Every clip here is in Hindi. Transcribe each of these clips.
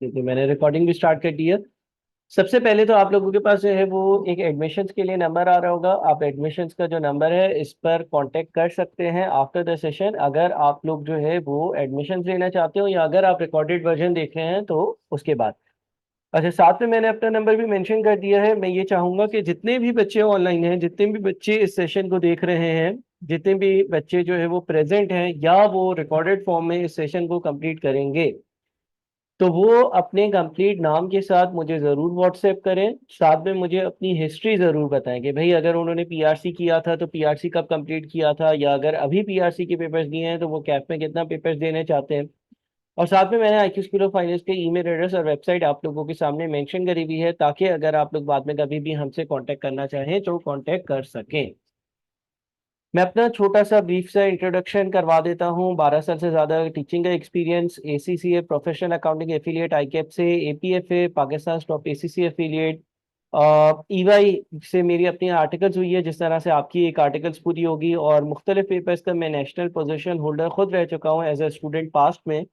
क्योंकि मैंने रिकॉर्डिंग भी स्टार्ट कर दी है। सबसे पहले तो आप लोगों के पास जो है वो एक एडमिशन्स के लिए नंबर आ रहा होगा। आप एडमिशन्स का जो नंबर है इस पर कांटेक्ट कर सकते हैं आफ्टर द सेशन, अगर आप लोग जो है वो एडमिशन्स लेना चाहते हो या अगर आप रिकॉर्डेड वर्जन देख रहे हैं तो उसके बाद। अच्छा, साथ में मैंने अपना नंबर भी मेंशन कर दिया है। मैं ये चाहूंगा कि जितने भी बच्चे ऑनलाइन हैं, जितने भी बच्चे इस सेशन को देख रहे हैं, जितने भी बच्चे जो है वो प्रेजेंट हैं या वो रिकॉर्डेड फॉर्म में इस सेशन को कंप्लीट करेंगे, तो वो अपने कंप्लीट नाम के साथ मुझे ज़रूर व्हाट्सएप करें। साथ में मुझे अपनी हिस्ट्री ज़रूर बताएं कि भाई अगर उन्होंने पीआरसी किया था तो पीआरसी कब कंप्लीट किया था, या अगर अभी पीआरसी के पेपर्स दिए हैं तो वो कैफ में कितना पेपर्स देने चाहते हैं। और साथ में मैंने आईक्यू स्कूल ऑफ फाइनेंस के ईमेल एड्रेस और वेबसाइट आप लोगों के सामने मेंशन करी हुई है, ताकि अगर आप लोग बाद में कभी भी हमसे कांटेक्ट करना चाहें तो कांटेक्ट कर सकें। मैं अपना छोटा सा ब्रीफ सा इंट्रोडक्शन करवा देता हूँ। 12 साल से ज़्यादा टीचिंग का experience, ACCA professional accounting affiliate ICAP से, APFA Pakistan stop ACC affiliate, EY से मेरी अपनी आर्टिकल्स हुई है, जिस तरह से आपकी एक आर्टिकल्स पूरी होगी। और मुख्तलिफ पेपर्स का मैं नेशनल पोजीशन होल्डर खुद रह चुका हूँ एज ए स्टूडेंट पास्ट में।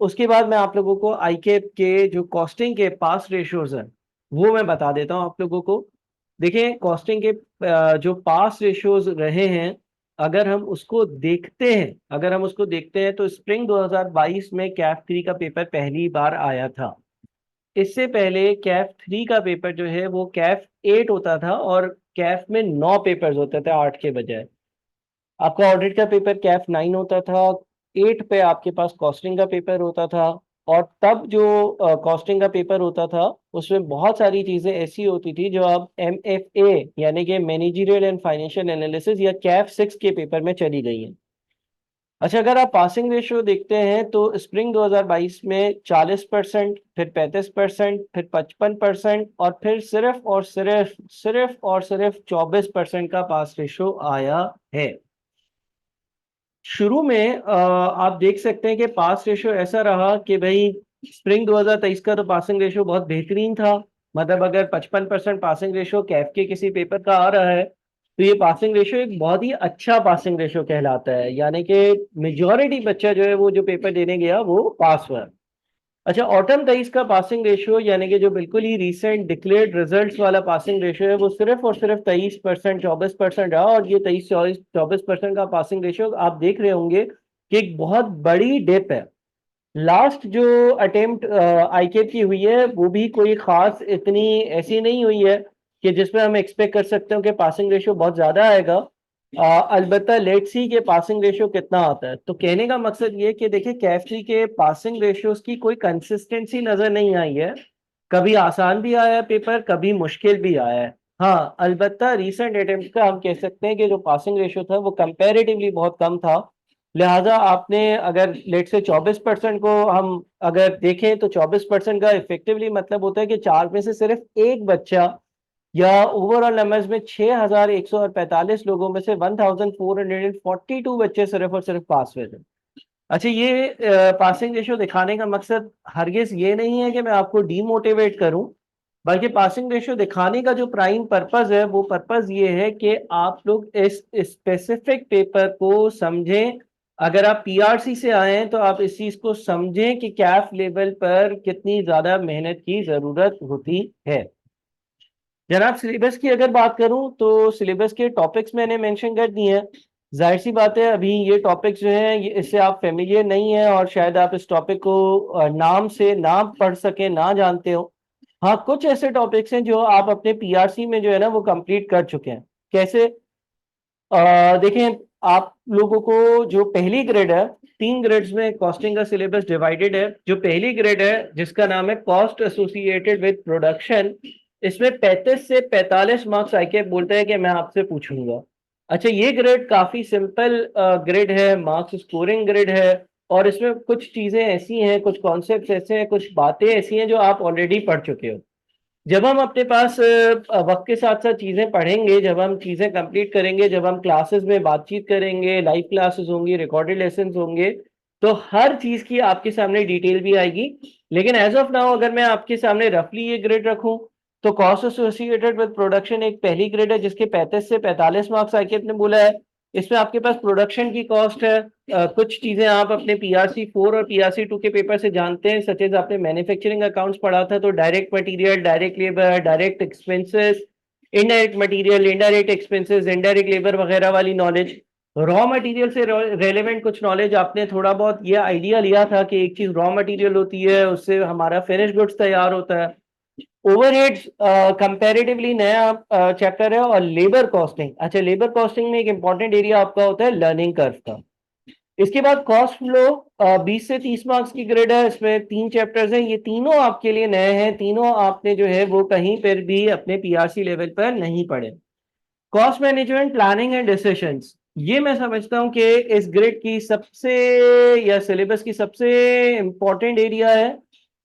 उसके बाद मैं आप लोगों को आईकेप के जो कॉस्टिंग के पास रेशियोज हैं वो मैं बता देता हूँ आप लोगों को। देखिए, कॉस्टिंग के जो पास रेशियोज रहे हैं, अगर हम उसको देखते हैं तो स्प्रिंग 2022 में कैफ 3 का पेपर पहली बार आया था। इससे पहले कैफ 3 का पेपर जो है वो कैफ 8 होता था, और कैफ में 9 पेपर्स होते थे 8 के बजाय। आपका ऑडिट का पेपर कैफ 9 होता था, 8 पे आपके पास कॉस्टिंग का पेपर होता था। और तब जो कॉस्टिंग का पेपर होता था उसमें बहुत सारी चीजें ऐसी होती थी जो अब एमएफए यानी कि मैनेजरियल एंड फाइनेंशियल एनालिसिस या कैफ 6 के पेपर में चली गई हैं। अच्छा, अगर आप पासिंग रेशियो देखते हैं तो स्प्रिंग 2022 में 40%, फिर 35%, फिर 55%, और फिर सिर्फ 24% का पास रेशियो आया है। शुरू में आप देख सकते हैं कि पास रेशियो ऐसा रहा कि भाई स्प्रिंग 2023 का तो पासिंग रेशियो बहुत बेहतरीन था। मतलब अगर 55% पासिंग रेशियो कैफ के किसी पेपर का आ रहा है तो ये पासिंग रेशियो एक बहुत ही अच्छा पासिंग रेशियो कहलाता है, यानी कि मेजॉरिटी बच्चा जो है वो जो पेपर देने गया वो पास हुआ। अच्छा, ऑटम 23 का पासिंग रेशियो यानी कि जो बिल्कुल ही रीसेंट डिक्लेयर्ड रिजल्ट्स वाला पासिंग रेशियो है वो सिर्फ और सिर्फ 23%, 24% रहा। और ये 23-24% का पासिंग रेशियो आप देख रहे होंगे कि एक बहुत बड़ी डिप है। लास्ट जो अटेम्प्ट आईकेप की हुई है वो भी कोई खास इतनी ऐसी नहीं हुई है कि जिसमें हम एक्सपेक्ट कर सकते हो कि पासिंग रेशियो बहुत ज्यादा आएगा। अलबत्ता लेट्स सी के पासिंग रेशियो कितना आता है। तो कहने का मकसद ये कि देखिए, कैफसी के पासिंग रेशियोज की कोई कंसिस्टेंसी नजर नहीं आई है। कभी आसान भी आया है पेपर, कभी मुश्किल भी आया है। हाँ, अलबत्ता रीसेंट अटेम्प्ट का हम कह सकते हैं कि जो पासिंग रेशियो था वो कंपैरेटिवली बहुत कम था। लिहाजा आपने अगर लेट से 24% को हम अगर देखें तो 24% का इफेक्टिवली मतलब होता है कि 4 में से सिर्फ एक बच्चा, या ओवरऑल नंबर्स में 6145 लोगों में से 1442 बच्चे सिर्फ और सिर्फ पास हुए थे। अच्छा, ये पासिंग रेशियो दिखाने का मकसद हरगिज ये नहीं है कि मैं आपको डीमोटिवेट करूं, बल्कि पासिंग रेशियो दिखाने का जो प्राइम पर्पस है वो पर्पस ये है कि आप लोग इस स्पेसिफिक पेपर को समझें। अगर आप पीआरसी से आए हैं तो आप इस चीज को समझें कि कैफ लेवल पर कितनी ज्यादा मेहनत की जरूरत होती है। जनाब, सिलेबस की अगर बात करूं तो सिलेबस के टॉपिक्स मैंने मेंशन कर दिए हैं। जाहिर सी बात है, अभी ये टॉपिक्स जो हैं इससे आप फेमिलियर नहीं है और शायद आप इस टॉपिक को नाम से ना पढ़ सकें, ना जानते हो। हाँ, कुछ ऐसे टॉपिक्स हैं जो आप अपने पीआरसी में जो है ना वो कंप्लीट कर चुके हैं। कैसे? देखें, आप लोगों को जो पहली ग्रेड है, 3 ग्रेड्स में कॉस्टिंग का सिलेबस डिवाइडेड है। जो पहली ग्रेड है जिसका नाम है कॉस्ट एसोसिएटेड विद प्रोडक्शन, इसमें 35 से 45 मार्क्स आके बोलते हैं कि मैं आपसे पूछूंगा। अच्छा, ये ग्रेड काफी सिंपल ग्रेड है, मार्क्स स्कोरिंग ग्रेड है। और इसमें कुछ चीजें ऐसी हैं, कुछ कॉन्सेप्ट्स ऐसे हैं, कुछ बातें ऐसी हैं जो आप ऑलरेडी पढ़ चुके हो। जब हम अपने पास वक्त के साथ साथ चीजें पढ़ेंगे, जब हम चीजें कंप्लीट करेंगे, जब हम क्लासेस में बातचीत करेंगे, लाइव क्लासेस होंगी, रिकॉर्डेड लेसन होंगे, तो हर चीज की आपके सामने डिटेल भी आएगी। लेकिन एज ऑफ नाउ अगर मैं आपके सामने रफली ये ग्रेड रखूं तो कॉस्ट एसोसिएटेड विद प्रोडक्शन एक पहली ग्रेड है जिसके 35 से 45 मार्क्स आके आपने बोला है। इसमें आपके पास प्रोडक्शन की कॉस्ट है, कुछ चीजें आप अपने पीआरसी 4 और पीआरसी 2 के पेपर से जानते हैं, सच एज आपने मैन्युफैक्चरिंग अकाउंट्स पढ़ा था, तो direct material, direct labour, direct expenses, indirect material, indirect expenses, indirect labour वगैरह वाली नॉलेज, रॉ मटेरियल से रेलेवेंट कुछ नॉलेज आपने थोड़ा बहुत ये आइडिया लिया था कि एक चीज रॉ मटेरियल होती है, उससे हमारा फिनिश गुड्स तैयार होता है। ओवरहेड्स कंपैरेटिवली नया चैप्टर है। और लेबर कॉस्टिंग, अच्छा लेबर कॉस्टिंग में एक इंपॉर्टेंट एरिया आपका होता है लर्निंग कर्व का। इसके बाद कॉस्ट फ्लो 20 से 30 मार्क्स की ग्रेड है, इसमें 3 चैप्टर्स हैं, ये तीनों आपके लिए नए हैं, तीनों आपने जो है वो कहीं पर भी अपने पीआरसी लेवल पर नहीं पढ़े। Cost management, planning and decisions, ये मैं समझता हूं कि इस ग्रेड की सबसे या सिलेबस की सबसे इंपॉर्टेंट एरिया है।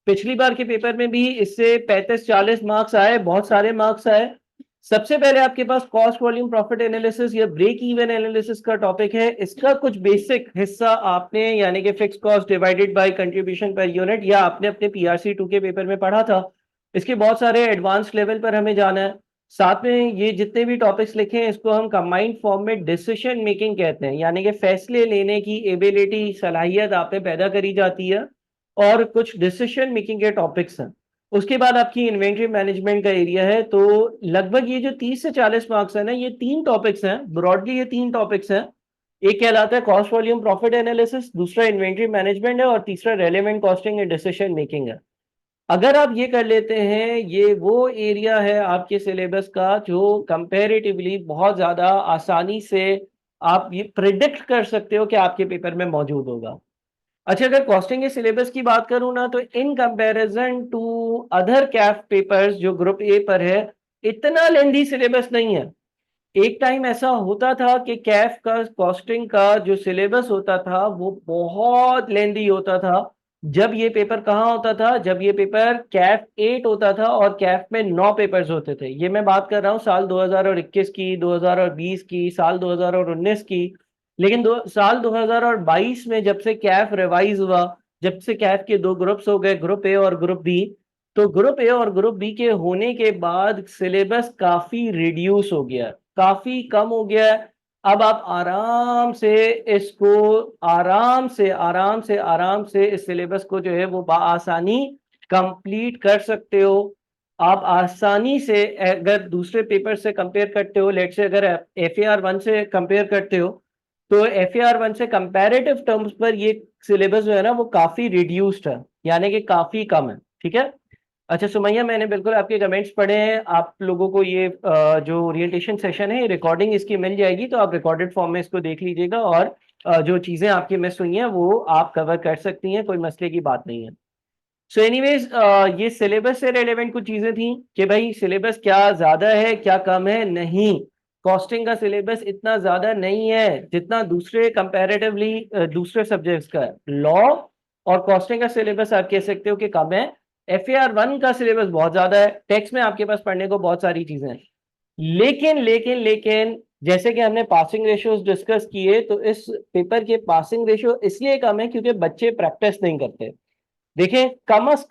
पिछली बार के पेपर में भी इससे 35-40 मार्क्स आए, बहुत सारे मार्क्स आए। सबसे पहले आपके पास कॉस्ट वॉल्यूम प्रॉफिट एनालिसिस या ब्रेक इवन एनालिसिस का टॉपिक है। इसका कुछ बेसिक हिस्सा आपने यानी कि fix cost divided by contribution per unit या आपने अपने पीआरसी 2 के पेपर में पढ़ा था। इसके बहुत सारे एडवांस लेवल पर हमें जाना है। साथ में ये जितने भी टॉपिक्स लिखे हैं इसको हम कंबाइंड फॉर्म में डिसीजन मेकिंग कहते हैं, यानी कि फैसले लेने की एबिलिटी, सलाहियत आप में पैदा करी जाती है, और कुछ डिसीजन मेकिंग के टॉपिक्स हैं। उसके बाद आपकी इन्वेंट्री मैनेजमेंट का एरिया है। तो लगभग ये जो 30 से 40 मार्क्स है ना, ये 3 टॉपिक्स हैं, ब्रॉडली ये 3 टॉपिक्स हैं। एक कहलाता है कॉस्ट वॉल्यूम प्रॉफिट एनालिसिस, दूसरा इन्वेंट्री मैनेजमेंट है, और तीसरा relevant costing and decision making है। अगर आप ये कर लेते हैं, ये वो एरिया है आपके सिलेबस का जो कंपैरेटिवली बहुत ज्यादा आसानी से आप ये प्रिडिक्ट कर सकते हो कि आपके पेपर में मौजूद होगा। अच्छा, अगर कॉस्टिंग के सिलेबस की बात करूं ना, तो in comparison to other CAF papers जो ग्रुप ए पर है, इतना लेंदी सिलेबस नहीं है। एक टाइम ऐसा होता था कि कैफ का कॉस्टिंग का जो सिलेबस होता था वो बहुत लेंदी होता था। जब ये पेपर कहाँ होता था, जब ये पेपर कैफ 8 होता था और कैफ में 9 पेपर्स होते थे। ये मैं बात कर रहा हूँ साल 2021 की, 2020 की, साल 2019 की। लेकिन साल 2022 में जब से कैफ रिवाइज हुआ, जब से कैफ के 2 ग्रुप्स हो गए, ग्रुप ए और ग्रुप बी, तो ग्रुप ए और ग्रुप बी के होने के बाद सिलेबस काफी रिड्यूस हो गया, काफी कम हो गया है। अब आप आराम से इसको आराम से इस सिलेबस को जो है वो आसानी कंप्लीट कर सकते हो। आप आसानी से अगर दूसरे पेपर से कंपेयर करते हो, लेट से अगर FAR 1 से कंपेयर करते हो, तो FAR 1 से कंपैरेटिव टर्म्स पर ये सिलेबस जो है ना वो काफी रिड्यूस्ड है, यानी कि काफी कम है। ठीक है। अच्छा सुमैया, मैंने बिल्कुल आपके कमेंट्स पढ़े हैं। आप लोगों को ये जो ओरिएंटेशन सेशन है, रिकॉर्डिंग इसकी मिल जाएगी, तो आप रिकॉर्डेड फॉर्म में इसको देख लीजिएगा, और जो चीजें आपकी मिस हुई हैं वो आप कवर कर सकती हैं, कोई मसले की बात नहीं है। सो एनीवेज, ये सिलेबस से रेलेवेंट कुछ चीजें थी कि भाई सिलेबस क्या ज्यादा है क्या कम है। नहीं, कॉस्टिंग का सिलेबस इतना ज्यादा नहीं है जितना दूसरे कंपैरेटिवली दूसरे सब्जेक्ट्स का है। लॉ और कॉस्टिंग का सिलेबस आप कह सकते हो कि कम है। FAR 1 का सिलेबस बहुत ज्यादा है, टेक्स्ट में आपके पास पढ़ने को बहुत सारी चीजें हैं। लेकिन जैसे कि हमने पासिंग रेशियोज डिस्कस किए, तो इस पेपर के पासिंग रेशियो इसलिए कम है क्योंकि बच्चे प्रैक्टिस नहीं करते। देखिए, कम अज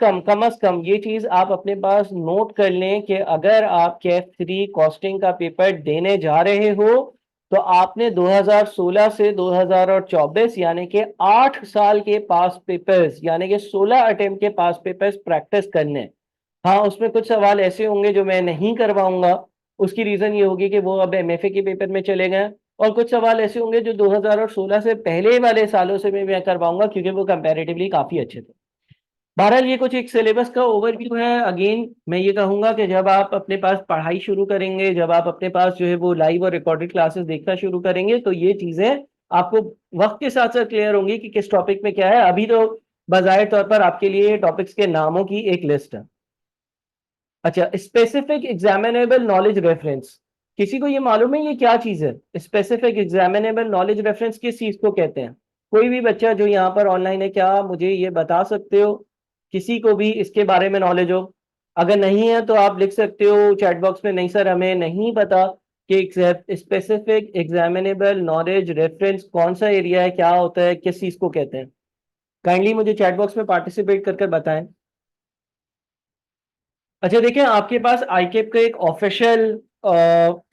कम ये चीज आप अपने पास नोट कर लें कि अगर आप कैफ 3 कॉस्टिंग का पेपर देने जा रहे हो, तो आपने 2016 से 2024 यानी कि 8 साल के पास पेपर्स, यानी कि 16 अटेम्प्ट के पास पेपर्स प्रैक्टिस करने हैं। हाँ, उसमें कुछ सवाल ऐसे होंगे जो मैं नहीं करवाऊंगा, उसकी रीजन ये होगी कि वो अब MFA के पेपर में चले गए, और कुछ सवाल ऐसे होंगे जो 2016 से पहले वाले सालों से मैं करवाऊंगा क्योंकि वो कंपैरेटिवली काफी अच्छे थे। बहरहाल ये कुछ एक सिलेबस का ओवरव्यू है। अगेन मैं ये कहूंगा कि जब आप अपने पास पढ़ाई शुरू करेंगे, जब आप अपने पास जो है वो लाइव और रिकॉर्डेड क्लासेस देखना शुरू करेंगे, तो ये चीजें आपको वक्त के साथ साथ क्लियर होंगी कि किस टॉपिक में क्या है। अभी तो बाज़ाहिर तौर पर आपके लिए टॉपिक्स के नामों की एक लिस्ट है। अच्छा, स्पेसिफिक एग्जामिनेबल नॉलेज रेफरेंस, किसी को ये मालूम है ये क्या चीज है? स्पेसिफिक एग्जामिनेबल नॉलेज रेफरेंस किस चीज को कहते हैं? कोई भी बच्चा जो यहाँ पर ऑनलाइन है, क्या मुझे ये बता सकते हो? किसी को भी इसके बारे में नॉलेज हो? अगर नहीं है तो आप लिख सकते हो चैट बॉक्स में, नहीं सर हमें नहीं पता कि स्पेसिफिक एग्जामिनेबल नॉलेज रेफरेंस कौन सा एरिया है, क्या होता है, किस चीज को कहते हैं। काइंडली मुझे चैट बॉक्स में पार्टिसिपेट कर बताएं। अच्छा देखिए, आपके पास आईकेप का एक ऑफिशियल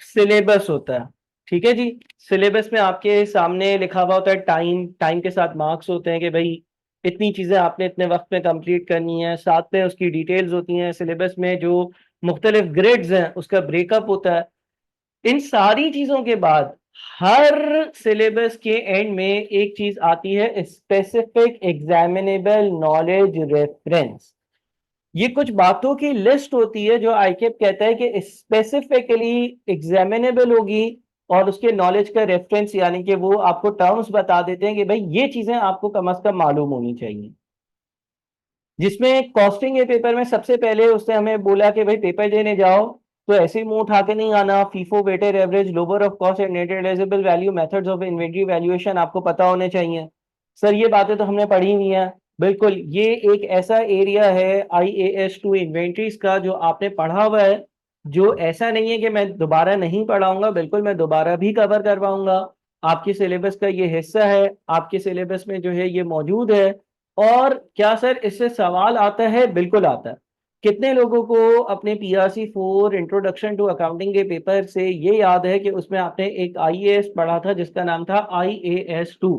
सिलेबस होता है। ठीक है जी। सिलेबस में आपके सामने लिखा हुआ होता है टाइम, टाइम के साथ मार्क्स होते हैं कि भाई इतनी चीजें आपने इतने वक्त में कंप्लीट करनी है, साथ में उसकी डिटेल्स होती हैं। सिलेबस में जो मुख्तलिफ ग्रेड्स हैं उसका ब्रेकअप होता है। इन सारी चीजों के बाद हर सिलेबस के एंड में एक चीज आती है, स्पेसिफिक एग्जामिनेबल नॉलेज रेफरेंस। ये कुछ बातों की लिस्ट होती है जो आईकेप कहता है कि स्पेसिफिकली एग्जामिनेबल होगी, और उसके नॉलेज का रेफरेंस यानी कि वो आपको टर्म्स बता देते हैं कि भाई ये चीजें आपको कम से कम मालूम होनी चाहिए। जिसमें कॉस्टिंग के पेपर में सबसे पहले उसने हमें बोला कि भाई पेपर देने जाओ तो ऐसे ही मुंह उठा के नहीं आना। FIFO weighted average, lower of cost and net realisable value, methods of inventory valuation आपको पता होने चाहिए। सर ये बातें तो हमने पढ़ी हुई हैं। बिल्कुल, ये एक ऐसा एरिया है IAS 2 इन्वेंट्रीज का जो आपने पढ़ा हुआ है, जो ऐसा नहीं है कि मैं दोबारा नहीं पढ़ाऊंगा, बिल्कुल मैं दोबारा भी कवर करवाऊंगा। आपके सिलेबस का ये हिस्सा है, आपके सिलेबस में जो है ये मौजूद है। और क्या सर इससे सवाल आता है? बिल्कुल आता है। कितने लोगों को अपने PRC 4 इंट्रोडक्शन टू अकाउंटिंग के पेपर से ये याद है कि उसमें आपने एक IAS पढ़ा था जिसका नाम था IAS 2?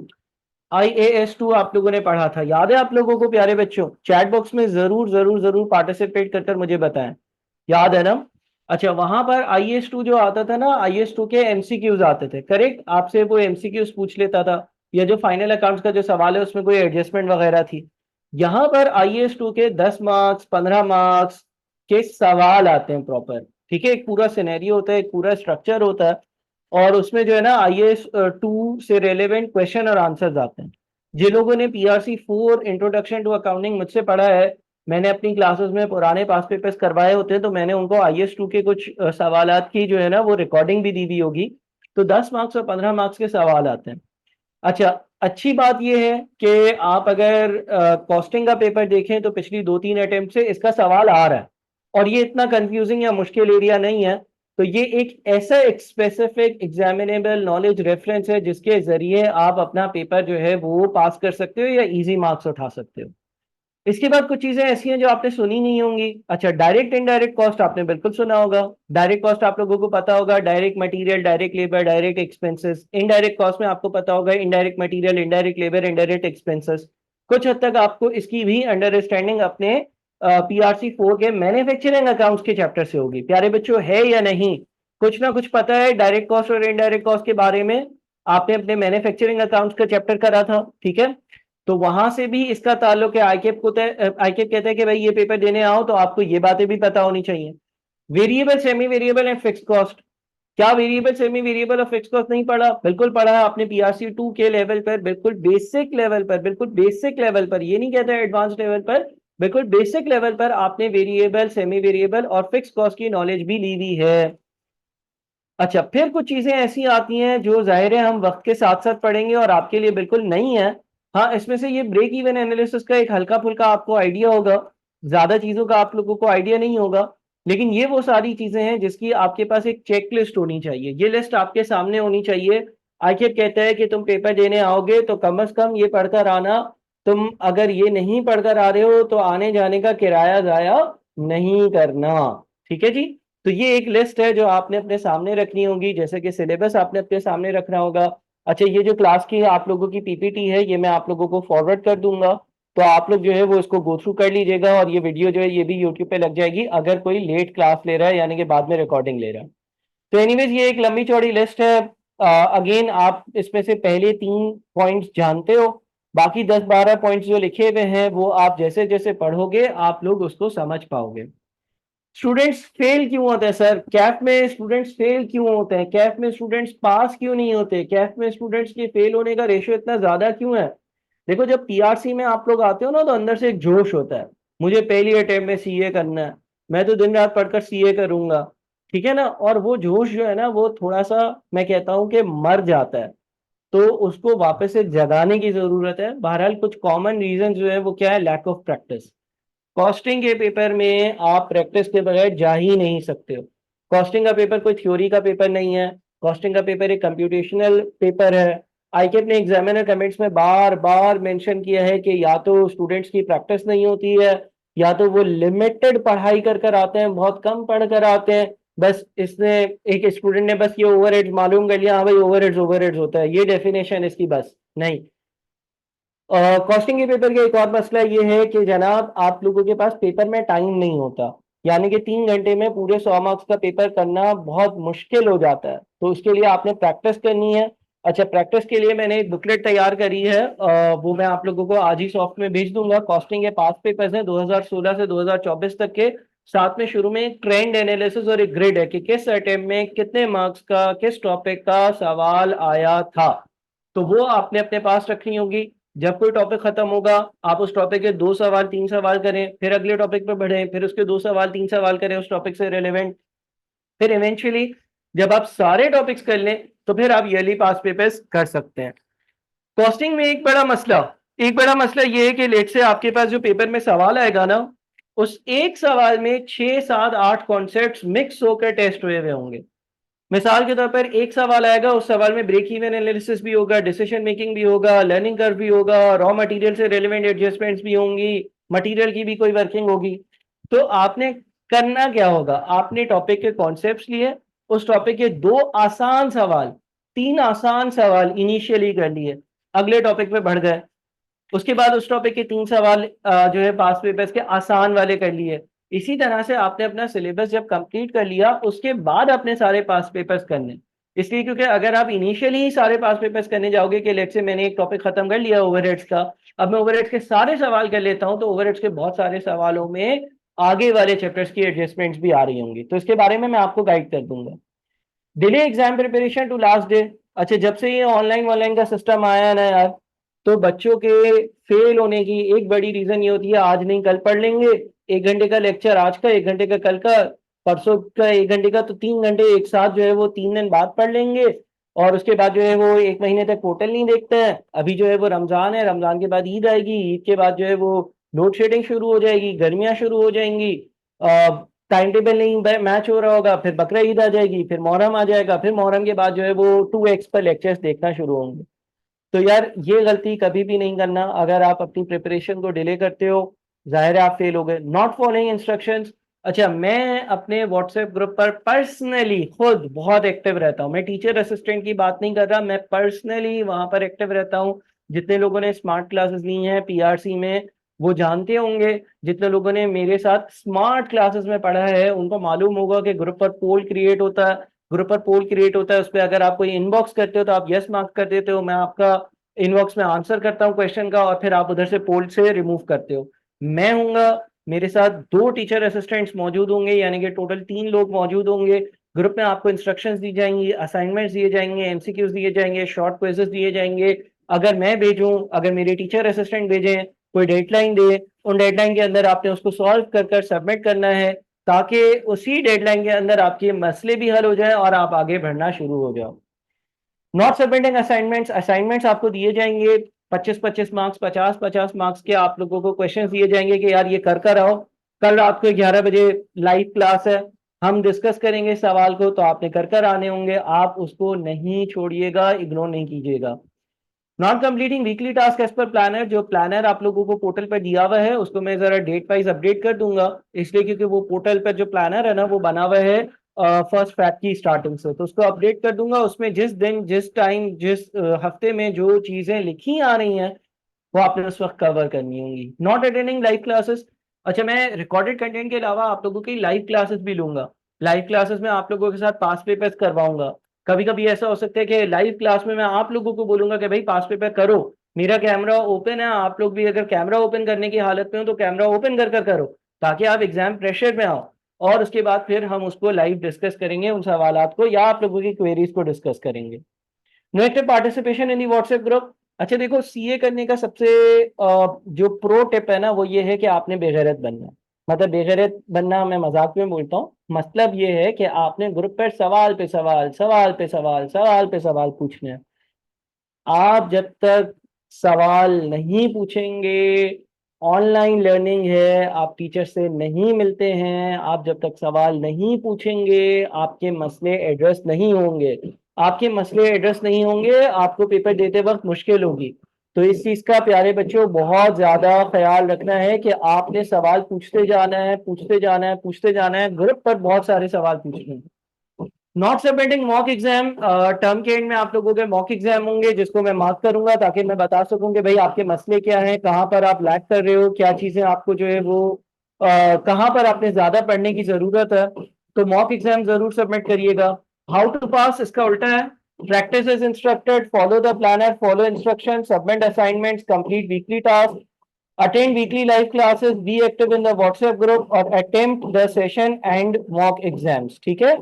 IAS 2 आप लोगों ने पढ़ा था, याद है आप लोगों को प्यारे बच्चों? चैट बॉक्स में जरूर जरूर जरूर पार्टिसिपेट कर कर मुझे बताएं, याद है ना? अच्छा, वहां पर IAS 2 जो आता था ना, IAS 2 के MCQs आते थे, करेक्ट? आपसे वो MCQs पूछ लेता था, या जो फाइनल अकाउंट्स का जो सवाल है उसमें कोई एडजस्टमेंट वगैरह थी। यहाँ पर IAS 2 के 10 मार्क्स 15 मार्क्स के सवाल आते हैं प्रॉपर। ठीक है, एक पूरा सिनेरियो होता है, एक पूरा स्ट्रक्चर होता है, और उसमें जो है ना IAS 2 से रेलेवेंट क्वेश्चन और आंसर्स आते हैं। जिन लोगों ने PRC 4 इंट्रोडक्शन टू अकाउंटिंग मुझसे पढ़ा है, मैंने अपनी क्लासेस में पुराने पास पेपर्स करवाए होते हैं, तो मैंने उनको IAS 2 के कुछ सवालात की जो है ना वो रिकॉर्डिंग भी दी हुई होगी। तो 10 मार्क्स और 15 मार्क्स के सवाल आते हैं। अच्छा, अच्छी बात यह है कि आप अगर कॉस्टिंग का पेपर देखें तो पिछली 2-3 अटेम्प्ट से इसका सवाल आ रहा है, और ये इतना कंफ्यूजिंग या मुश्किल एरिया नहीं है। तो ये एक ऐसा एक स्पेसिफिक एग्जामिनेबल नॉलेज रेफरेंस है जिसके जरिए आप अपना पेपर जो है वो पास कर सकते हो या इजी मार्क्स उठा सकते हो। इसके बाद कुछ चीजें ऐसी हैं जो आपने सुनी नहीं होंगी। अच्छा, डायरेक्ट इनडायरेक्ट कॉस्ट आपने बिल्कुल सुना होगा। डायरेक्ट कॉस्ट आप लोगों को पता होगा, direct material, direct labour, direct expenses. Indirect cost में आपको पता होगा indirect material, indirect labour, indirect expenses. कुछ हद तक आपको इसकी भी अंडरस्टैंडिंग अपने PRC 4 के मैन्युफैक्चरिंग अकाउंट्स के चैप्टर से होगी। प्यारे बच्चों, है या नहीं? कुछ ना कुछ पता है डायरेक्ट कॉस्ट और इनडायरेक्ट कॉस्ट के बारे में? आपने अपने मैन्युफैक्चरिंग अकाउंट्स का चैप्टर करा था, ठीक है? तो वहां से भी इसका ताल्लुक है। आईकेप कहता है कि भाई ये पेपर देने आओ तो आपको ये बातें भी पता होनी चाहिए। Variable, semi variable and fix cost. क्या वेरिएबल, सेमी वेरिएबल और फिक्स कॉस्ट नहीं पढ़ा? बिल्कुल पढ़ा है आपने PRC 2 के लेवल पर, बिल्कुल बेसिक लेवल पर, बिल्कुल बेसिक लेवल पर, ये नहीं कहता है एडवांस लेवल पर, बिल्कुल बेसिक लेवल पर आपने वेरिएबल, सेमी वेरिएबल और फिक्स कॉस्ट की नॉलेज भी ली हुई है। अच्छा, फिर कुछ चीजें ऐसी आती हैं जो जाहिर है हम वक्त के साथ साथ पढ़ेंगे और आपके लिए बिल्कुल नहीं है। हाँ, इसमें से ये ब्रेक इवन एनालिसिस का एक हल्का फुल्का आपको आइडिया होगा, ज्यादा चीजों का आप लोगों को आइडिया नहीं होगा। लेकिन ये वो सारी चीजें हैं जिसकी आपके पास एक चेक लिस्ट होनी चाहिए, ये लिस्ट आपके सामने होनी चाहिए। आखिर कहता है कि तुम पेपर देने आओगे तो कम से कम ये पढ़कर आना। तुम अगर ये नहीं पढ़कर आ रहे हो तो आने जाने का किराया जाया नहीं करना। ठीक है जी। तो ये एक लिस्ट है जो आपने अपने सामने रखनी होगी, जैसे कि सिलेबस आपने अपने सामने रखना होगा। अच्छा, ये जो क्लास की आप लोगों की PPT है ये मैं आप लोगों को फॉरवर्ड कर दूंगा, तो आप लोग जो है वो इसको गो थ्रू कर लीजिएगा, और ये वीडियो जो है ये भी यूट्यूब पे लग जाएगी अगर कोई लेट क्लास ले रहा है, यानी कि बाद में रिकॉर्डिंग ले रहा है। तो एनीवेज ये एक लंबी चौड़ी लिस्ट है। अगेन आप इसमें से पहले 3 पॉइंट्स जानते हो, बाकी 10-12 पॉइंट्स जो लिखे हुए हैं वो आप जैसे जैसे पढ़ोगे आप लोग उसको समझ पाओगे। स्टूडेंट्स फेल क्यों होते हैं सर? कैफ में स्टूडेंट्स फेल क्यों होते हैं? कैफ में स्टूडेंट्स पास क्यों नहीं होते? कैफ में स्टूडेंट्स के फेल होने का रेशियो इतना ज्यादा क्यों है? देखो, जब PRC में आप लोग आते हो ना तो अंदर से एक जोश होता है, मुझे पहली अटेम्प्ट में CA करना है, मैं तो दिन रात पढ़कर CA करूंगा। ठीक है ना? और वो जोश जो है ना वो थोड़ा सा, मैं कहता हूं कि मर जाता है, तो उसको वापस से जगाने की जरूरत है। बहरहाल कुछ कॉमन रीजन जो है वो क्या है? Lack of practice. कॉस्टिंग के पेपर में आप प्रैक्टिस के बगैर जा ही नहीं सकते हो। कॉस्टिंग का पेपर कोई थ्योरी का पेपर नहीं है, कॉस्टिंग का पेपर एक कंप्यूटेशनल पेपर है। आईकेप ने एग्जामिनर कमेंट्स में बार बार मेंशन किया है कि या तो स्टूडेंट्स की प्रैक्टिस नहीं होती है, या तो वो लिमिटेड पढ़ाई कर कर आते हैं, बहुत कम पढ़ कर आते हैं, बस इसने एक स्टूडेंट ने बस ये ओवरहेड्स मालूम कर लिया, हाँ भाई ओवरहेड्स ओवरहेड्स होता है, ये डेफिनेशन इसकी, बस नहीं। कॉस्टिंग के पेपर का एक और मसला ये है कि जनाब आप लोगों के पास पेपर में टाइम नहीं होता, यानी कि 3 घंटे में पूरे 100 मार्क्स का पेपर करना बहुत मुश्किल हो जाता है, तो उसके लिए आपने प्रैक्टिस करनी है। अच्छा, प्रैक्टिस के लिए मैंने एक बुकलेट तैयार करी है, वो मैं आप लोगों को आज ही सॉफ्ट में भेज दूंगा। कॉस्टिंग के 5 पेपर्स हैं 2016 से 2024 तक के, साथ में शुरू में एक ट्रेंड एनालिसिस और एक ग्रिड है कि किस अटेम्प्ट में कितने मार्क्स का किस टॉपिक का सवाल आया था, तो वो आपने अपने पास रखनी होगी। जब कोई टॉपिक खत्म होगा, आप उस टॉपिक के 2 सवाल 3 सवाल करें, फिर अगले टॉपिक पे बढ़ें, फिर उसके 2 सवाल 3 सवाल करें उस टॉपिक से रिलेवेंट, फिर इवेंचुअली जब आप सारे टॉपिक्स कर लें तो फिर आप ईयरली पास पेपर्स कर सकते हैं। कॉस्टिंग में एक बड़ा मसला ये है कि लेट से आपके पास जो पेपर में सवाल आएगा ना, उस एक सवाल में 6 7 8 कॉन्सेप्ट्स मिक्स होकर टेस्ट हुए हुए होंगे। मिसाल के तौर पर एक सवाल आएगा, उस सवाल में ब्रेक इवन एनालिसिस भी होगा, डिसीजन मेकिंग भी होगा, लर्निंग कर्व भी होगा, रॉ मटेरियल से रेलेवेंट एडजस्टमेंट्स भी होंगी, मटेरियल की भी कोई वर्किंग होगी। तो आपने करना क्या होगा, आपने टॉपिक के कॉन्सेप्ट्स लिए, उस टॉपिक के 2 आसान सवाल 3 आसान सवाल इनिशियली कर लिए, अगले टॉपिक पे बढ़ गए, उसके बाद उस टॉपिक के 3 सवाल जो है पास पेपर्स के आसान वाले कर लिए। इसी तरह से आपने अपना सिलेबस जब कंप्लीट कर लिया उसके बाद अपने सारे पास पेपर्स करने, इसलिए क्योंकि अगर आप इनिशियली ही सारे पास पेपर्स करने जाओगे कि लेट से मैंने एक टॉपिक खत्म कर लिया ओवरहेड्स का, अब मैं ओवरहेड्स के सारे सवाल कर लेता हूं, तो ओवरहेड्स के बहुत सारे सवालों में आगे वाले चैप्टर्स की एडजस्टमेंट्स भी आ रही होंगी, तो इसके बारे में मैं आपको गाइड कर दूंगा। Delay exam preparation to last day. अच्छा, जब से ये ऑनलाइन ऑनलाइन का सिस्टम आया है ना यार, तो बच्चों के फेल होने की एक बड़ी रीजन ये होती है, आज नहीं कल पढ़ लेंगे, 1 घंटे का लेक्चर आज का, 1 घंटे का कल का, परसों का 1 घंटे का, तो 3 घंटे एक साथ जो है वो 3 दिन बाद पढ़ लेंगे, और उसके बाद जो है वो 1 महीने तक पोर्टल नहीं देखते हैं। अभी जो है वो रमजान है, रमजान के बाद ईद आएगी, ईद के बाद जो है वो लोड शेडिंग शुरू हो जाएगी, गर्मियां शुरू हो जाएंगी, टाइम टेबल नहीं मैच हो रहा होगा, फिर बकरा ईद आ जाएगी, फिर मुहर्रम आ जाएगा, फिर मुहर्रम के बाद जो है वो 2x पर लेक्चर्स देखना शुरू होंगे। तो यार ये गलती कभी भी नहीं करना, अगर आप अपनी प्रिपरेशन को डिले करते हो जाहिर है आप फेल हो गए। Not following instructions. अच्छा, मैं अपने व्हाट्सएप ग्रुप पर पर्सनली खुद बहुत एक्टिव रहता हूँ, मैं टीचर असिस्टेंट की बात नहीं कर रहा, मैं पर्सनली वहां पर एक्टिव रहता हूँ। जितने लोगों ने स्मार्ट क्लासेस ली हैं पीआरसी में वो जानते होंगे, जितने लोगों ने मेरे साथ स्मार्ट क्लासेस में पढ़ा है उनको मालूम होगा कि ग्रुप पर पोल क्रिएट होता है, उस पर अगर आप कोई इनबॉक्स करते हो तो आप यस मार्क कर देते हो, मैं आपका इनबॉक्स में आंसर करता हूँ क्वेश्चन का, और फिर आप उधर से पोल से रिमूव करते हो। मैं हूंगा, मेरे साथ 2 टीचर असिस्टेंट्स मौजूद होंगे, यानी कि टोटल 3 लोग मौजूद होंगे। ग्रुप में आपको इंस्ट्रक्शंस दी जाएंगी, असाइनमेंट्स दिए जाएंगे, एमसीक्यूज दिए जाएंगे, शॉर्ट क्विजेस दिए जाएंगे। अगर मैं भेजूं, अगर मेरे टीचर असिस्टेंट भेजें, कोई डेडलाइन दे, उन डेडलाइन के अंदर आपने उसको सॉल्व कर कर सबमिट करना है, ताकि उसी डेडलाइन के अंदर आपके मसले भी हल हो जाए और आप आगे बढ़ना शुरू हो जाओ। नॉट सबमिटिंग असाइनमेंट्स आपको दिए जाएंगे 25 25 मार्क्स, 50 50 मार्क्स के आप लोगों को क्वेश्चंस दिए जाएंगे कि यार ये कर कर आओ। कल रात को 11 बजे लाइव क्लास है, हम डिस्कस करेंगे सवाल को, तो आपने कर कर आने होंगे, आप उसको नहीं छोड़िएगा, इग्नोर नहीं कीजिएगा। Not completing weekly task as per planner, जो प्लानर आप लोगों को पोर्टल पर दिया हुआ है उसको मैं जरा डेट वाइज अपडेट कर दूंगा, इसलिए क्योंकि वो पोर्टल पर जो प्लानर है ना वो बना हुआ है फर्स्ट फैक्ट की स्टार्टिंग से, तो उसको अपडेट कर दूंगा। उसमें जिस दिन जिस टाइम जिस हफ्ते में जो चीजें लिखी आ रही हैं वो आपने उस वक्त कवर करनी होंगी। Not attending live classes. अच्छा, मैं रिकॉर्डेड कंटेंट के अलावा आप लोगों की लाइव क्लासेस भी लूंगा, लाइव क्लासेस में आप लोगों के साथ पास पेपर्स करवाऊंगा। कभी कभी ऐसा हो सकता है कि लाइव क्लास में मैं आप लोगों को बोलूंगा कि भाई पास पेपर करो, मेरा कैमरा ओपन है, आप लोग भी अगर कैमरा ओपन करने की हालत में हो तो कैमरा ओपन कर कर करो, ताकि आप एग्जाम प्रेशर में आओ, और उसके बाद फिर हम उसको लाइव डिस्कस करेंगे उन सवालात को, या आप लोगों की क्वेरीज को डिस्कस करेंगे। No active participation in the WhatsApp group. अच्छा देखो, सीए करने का सबसे जो प्रो टिप है ना वो ये है कि आपने बेगैरत बनना है। मतलब बेगैरत बनना मैं मजाक में बोलता हूँ, मतलब ये है कि आपने ग्रुप पर सवाल पे सवाल, सवाल पे सवाल, सवाल पे सवाल पूछने हैं। आप जब तक सवाल नहीं पूछेंगे, ऑनलाइन लर्निंग है, आप टीचर से नहीं मिलते हैं, आप जब तक सवाल नहीं पूछेंगे आपके मसले एड्रेस नहीं होंगे, आपके मसले एड्रेस नहीं होंगे, आपको पेपर देते वक्त मुश्किल होगी। तो इस चीज का प्यारे बच्चों बहुत ज्यादा ख्याल रखना है कि आपने सवाल पूछते जाना है, पूछते जाना है, पूछते जाना है, ग्रुप पर बहुत सारे सवाल पूछने हैं। Not submitting mock exam, term के एंड में आप लोगों के मॉक एग्जाम होंगे जिसको मैं मार्क करूंगा ताकि मैं बता सकूं कि भाई आपके मसले क्या हैं, कहाँ पर आप लैग कर रहे हो, क्या चीजें आपको जो है वो कहाँ पर आपने ज्यादा पढ़ने की जरूरत है। तो मॉक एग्जाम जरूर सबमिट करिएगा। हाउ टू पास इसका उल्टा है, practice is instructed, follow the planner, follow instruction, submit assignments, complete weekly task, attend weekly live classes, be active in the WhatsApp group और attempt the session and mock exams। ठीक है।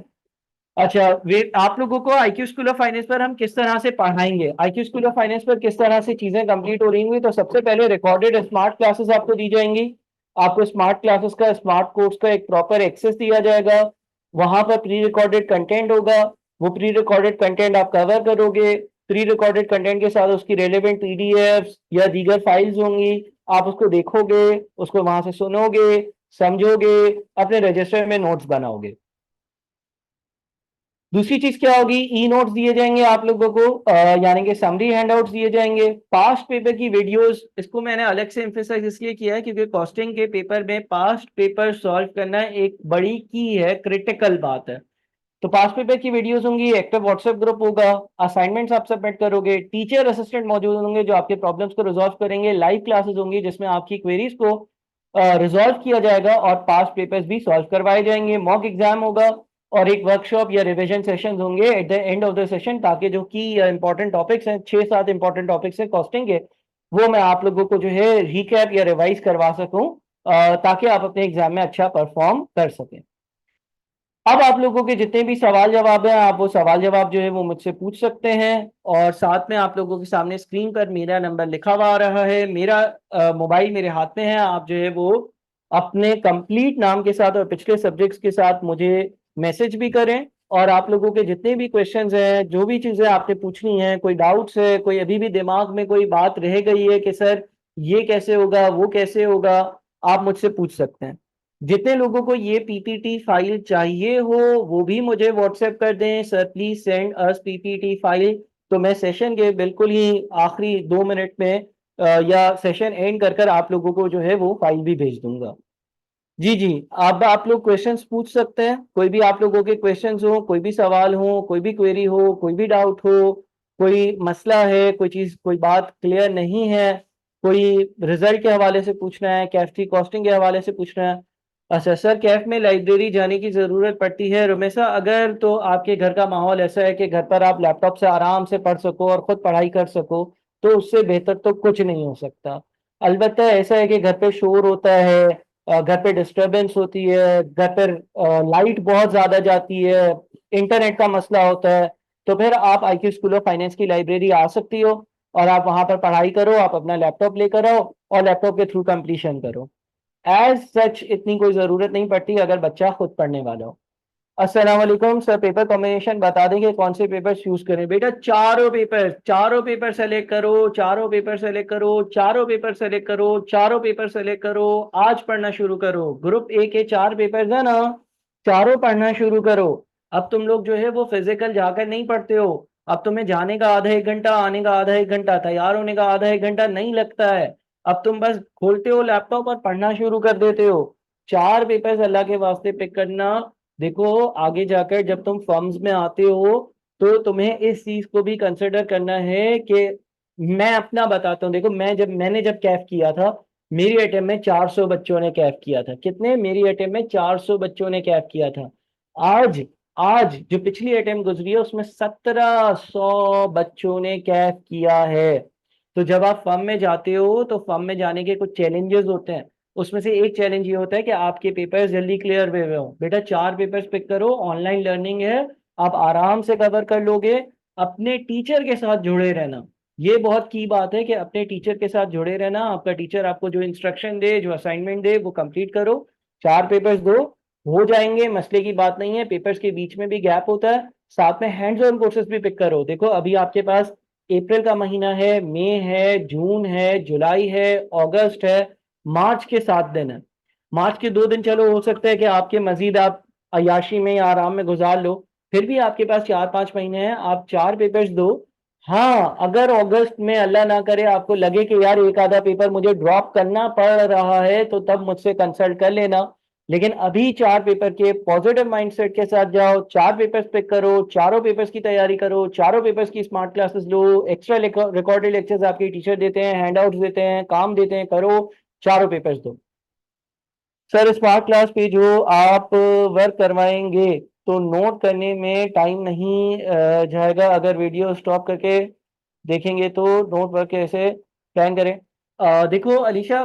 अच्छा, वे आप लोगों को आईक्यू स्कूल ऑफ फाइनेंस पर हम किस तरह से पढ़ाएंगे, आईक्यू स्कूल ऑफ फाइनेंस पर किस तरह से चीजें कंप्लीट हो रही होंगी। तो सबसे पहले रिकॉर्डेड स्मार्ट क्लासेस आपको दी जाएंगी। आपको स्मार्ट क्लासेस का, स्मार्ट कोर्स का एक प्रॉपर एक्सेस दिया जाएगा। वहां पर प्री रिकॉर्डेड कंटेंट होगा, वो प्री रिकॉर्डेड कंटेंट आप कवर करोगे। प्री रिकॉर्डेड कंटेंट के साथ उसकी रेलेवेंट पीडीएफ या दीगर फाइल्स होंगी, आप उसको देखोगे, उसको वहां से सुनोगे, समझोगे, अपने रजिस्टर में नोट्स बनाओगे। दूसरी चीज क्या होगी, ई नोट्स दिए जाएंगे आप लोगों को, यानी कि समरी हैंडआउट्स दिए जाएंगे। पास्ट पेपर की वीडियोस, इसको मैंने अलग से एम्फेसाइज इसलिए किया है क्योंकि कॉस्टिंग के पेपर में पास्ट पेपर सॉल्व करना एक बड़ी की है, क्रिटिकल बात है। तो पास्ट पेपर की वीडियोस होंगी, एक्टिव व्हाट्सएप ग्रुप होगा, असाइनमेंट्स आप सबमिट करोगे, टीचर असिस्टेंट मौजूद होंगे जो आपके प्रॉब्लम्स को रिजॉल्व करेंगे, लाइव क्लासेस होंगी जिसमें आपकी क्वेरीज को रिजॉल्व किया जाएगा और पास्ट पेपर्स भी सॉल्व करवाए जाएंगे, मॉक एग्जाम होगा और एक वर्कशॉप या रिवीजन सेशंस होंगे at the end of the session, ताकि जो की इंपॉर्टेंट टॉपिक्स हैं, 6-7 इंपॉर्टेंट टॉपिक्स हैं कॉस्टिंग के, वो मैं आप लोगों को जो है रिकैप या रिवाइज करवा सकूं, ताकि आप अपने एग्जाम में अच्छा परफॉर्म कर सकें। अब आप लोगों के जितने भी सवाल जवाब हैं, आप वो सवाल जवाब जो है वो मुझसे पूछ सकते हैं। और साथ में आप लोगों के सामने स्क्रीन पर मेरा नंबर लिखा हुआ आ रहा है, मेरा मोबाइल मेरे हाथ में है। आप जो है वो अपने कंप्लीट नाम के साथ और पिछले सब्जेक्ट्स के साथ मुझे मैसेज भी करें। और आप लोगों के जितने भी क्वेश्चंस हैं, जो भी चीजें आपने पूछनी है, कोई डाउट्स है, कोई अभी भी दिमाग में कोई बात रह गई है कि सर ये कैसे होगा, वो कैसे होगा, आप मुझसे पूछ सकते हैं। जितने लोगों को ये पीपीटी फाइल चाहिए हो वो भी मुझे व्हाट्सएप कर दें, sir please send us PPT file. तो मैं सेशन के बिल्कुल ही आखिरी 2 मिनट में या सेशन एंड कर कर आप लोगों को जो है वो फाइल भी भेज दूंगा। जी जी, आप लोग क्वेश्चंस पूछ सकते हैं, कोई भी आप लोगों के क्वेश्चंस हो, कोई भी सवाल हो, कोई भी क्वेरी हो, कोई भी डाउट हो, कोई मसला है, कोई चीज, कोई बात क्लियर नहीं है, कोई रिजल्ट के हवाले से पूछना है, कैफी कॉस्टिंग के हवाले से पूछना है। अच्छा सर, कैफ में लाइब्रेरी जाने की जरूरत पड़ती है रुमेसा, अगर तो आपके घर का माहौल ऐसा है कि घर पर आप लैपटॉप से आराम से पढ़ सको और खुद पढ़ाई कर सको, तो उससे बेहतर तो कुछ नहीं हो सकता। अलबत्ता ऐसा है कि घर पे शोर होता है, घर पे डिस्टरबेंस होती है, घर पर लाइट बहुत ज्यादा जाती है, इंटरनेट का मसला होता है, तो फिर आप आईक्यू स्कूल ऑफ फाइनेंस की लाइब्रेरी आ सकती हो और आप वहां पर पढ़ाई करो, आप अपना लैपटॉप लेकर आओ और लैपटॉप के थ्रू कंप्लीशन करो। एज सच इतनी कोई जरूरत नहीं पड़ती अगर बच्चा खुद पढ़ने वाला हो। अस्सलाम वालेकुम सर, पेपर कॉम्बिनेशन बता देंगे कौन से पेपर यूज करें। बेटा चारों पेपर सेलेक्ट करो, चारों पेपर सेलेक्ट करो, चारों पेपर सेलेक्ट करो, चारों पेपर सेलेक्ट करो। आज पढ़ना शुरू करो, ग्रुप ए के 4 पेपर्स है ना, चारों पढ़ना शुरू करो। अब तुम लोग जो है वो फिजिकल जाकर नहीं पढ़ते हो, अब तुम्हें जाने का आधा एक घंटा, आने का आधा एक घंटा, तैयार होने का आधा एक घंटा नहीं लगता है। अब तुम बस खोलते हो लैपटॉप और पढ़ना शुरू कर देते हो। 4 पेपर्स अल्लाह के वास्ते पिक करना। देखो आगे जाकर जब तुम फर्म्स में आते हो तो तुम्हें इस चीज को भी कंसिडर करना है कि मैं अपना बताता हूँ। देखो मैंने जब कैफ किया था, मेरी अटेम्प्ट में 400 बच्चों ने कैफ किया था। कितने? मेरी अटेम्प्ट में 400 बच्चों ने कैफ किया था। आज आज जो पिछली अटेम्प्ट गुजरी है उसमें 1700 बच्चों ने कैफ किया है। तो जब आप फर्म में जाते हो तो फर्म में जाने के कुछ चैलेंजेस होते हैं, उसमें से एक चैलेंज ये होता है कि आपके पेपर्स जल्दी क्लियर हुए हो। बेटा 4 पेपर्स पिक करो, ऑनलाइन लर्निंग है, आप आराम से कवर कर लोगे। अपने टीचर के साथ जुड़े रहना, ये बहुत की बात है कि अपने टीचर के साथ जुड़े रहना। आपका टीचर आपको जो इंस्ट्रक्शन दे, जो असाइनमेंट दे, वो कंप्लीट करो। 4 पेपर्स दो, हो जाएंगे, मसले की बात नहीं है। पेपर्स के बीच में भी गैप होता है, साथ में हैंड्स ऑन कोर्सेज भी पिक करो। देखो अभी आपके पास अप्रैल का महीना है, मई है, जून है, जुलाई है, अगस्त है, मार्च के 7 दिन है। मार्च के 2 दिन चलो हो सकता है कि आपके मजीद आप अयाशी में या आराम में गुजार लो, फिर भी आपके पास 4-5 महीने हैं। आप 4 पेपर्स दो, हाँ, अगर अगस्त में अल्लाह ना करे आपको लगे कि यार एक आधा पेपर मुझे ड्रॉप करना पड़ रहा है तो तब मुझसे कंसल्ट कर लेना। लेकिन अभी 4 पेपर के पॉजिटिव माइंडसेट के साथ जाओ, 4 पेपर्स पिक करो, चारों पेपर्स की तैयारी करो, चारों पेपर्स की स्मार्ट क्लासेस लो, एक्स्ट्रा रिकॉर्डेड लेक्चर्स आपके टीचर देते हैं, हैंडआउट्स देते हैं, काम देते हैं, करो, चारों पेपर्स दो। सर स्मार्ट क्लास पे जो आप वर्क करवाएंगे तो नोट करने में टाइम नहीं जाएगा। अगर वीडियो स्टॉप करके देखेंगे तो नोट वर्क कैसे प्लान करें। देखो अलीशा,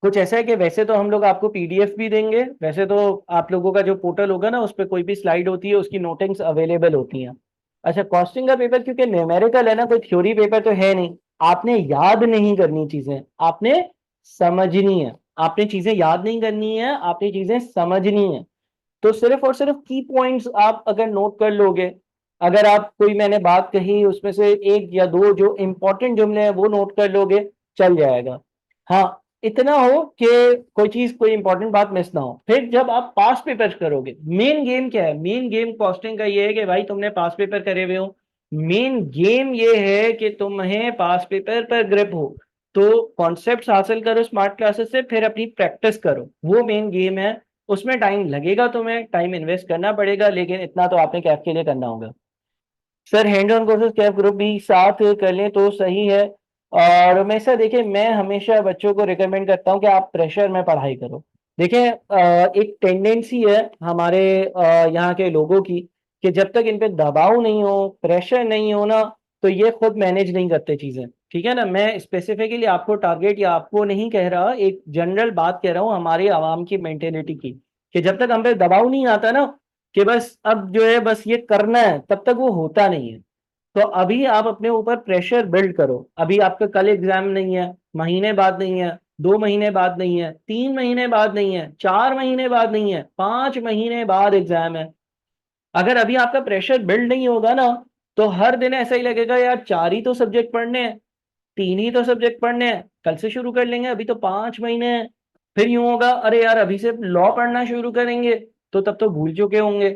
कुछ ऐसा है कि वैसे तो हम लोग आपको पीडीएफ भी देंगे, वैसे तो आप लोगों का जो पोर्टल होगा ना उस पर कोई भी स्लाइड होती है उसकी नोटिंग्स अवेलेबल होती हैं। अच्छा, कॉस्टिंग का पेपर क्योंकि न्यूमेरिकल है ना, कोई थ्योरी पेपर तो है नहीं, आपने याद नहीं करनी चीजें, आपने समझनी है। आपने चीजें याद नहीं करनी है, आपने चीजें समझनी है। तो सिर्फ और सिर्फ की पॉइंट्स आप अगर नोट कर लोगे, अगर आप कोई मैंने बात कही उसमें से एक या दो जो इंपॉर्टेंट जुमले हैं वो नोट कर लोगे, चल जाएगा। हाँ, इतना हो कि कोई चीज कोई इंपॉर्टेंट बात मिस ना हो। फिर जब आप पास पेपर करोगे, मेन गेम क्या है? मेन गेम कॉस्टिंग का ये है कि भाई तुमने पास पेपर करे हुए हो, मेन गेम ये है कि तुम्हें पास पेपर पर ग्रिप हो। तो कॉन्सेप्ट हासिल करो स्मार्ट क्लासेस से, फिर अपनी प्रैक्टिस करो, वो मेन गेम है। उसमें टाइम लगेगा, तुम्हें टाइम इन्वेस्ट करना पड़ेगा, लेकिन इतना तो आपने कैफ के लिए करना होगा। Sir hand on courses Kaif group भी साथ कर लें तो सही है। और मैं सर देखिए, मैं हमेशा बच्चों को रिकमेंड करता हूँ कि आप प्रेशर में पढ़ाई करो। देखिए एक टेंडेंसी है हमारे यहाँ के लोगों की कि जब तक इन पे दबाव नहीं हो, प्रेशर नहीं हो ना, तो ये खुद मैनेज नहीं करते चीजें। ठीक है ना, मैं स्पेसिफिकली आपको टारगेट या आपको नहीं कह रहा, एक जनरल बात कह रहा हूँ हमारे आवाम की मेंटेलिटी की, कि जब तक हम पे दबाव नहीं आता ना कि बस अब जो है बस ये करना है, तब तक वो होता नहीं है। तो अभी आप अपने ऊपर प्रेशर बिल्ड करो। अभी आपका कल एग्जाम नहीं है, महीने बाद नहीं है, 2 महीने बाद नहीं है, 3 महीने बाद नहीं है, 4 महीने बाद नहीं है, 5 महीने बाद एग्जाम है। अगर अभी आपका प्रेशर बिल्ड नहीं होगा ना, तो हर दिन ऐसा ही लगेगा यार 4 ही तो सब्जेक्ट पढ़ने हैं, 3 ही तो सब्जेक्ट पढ़ने हैं, कल से शुरू कर लेंगे, अभी तो 5 महीने हैं। फिर यूं होगा, अरे यार अभी से लॉ पढ़ना शुरू करेंगे तो तब तो भूल चुके होंगे,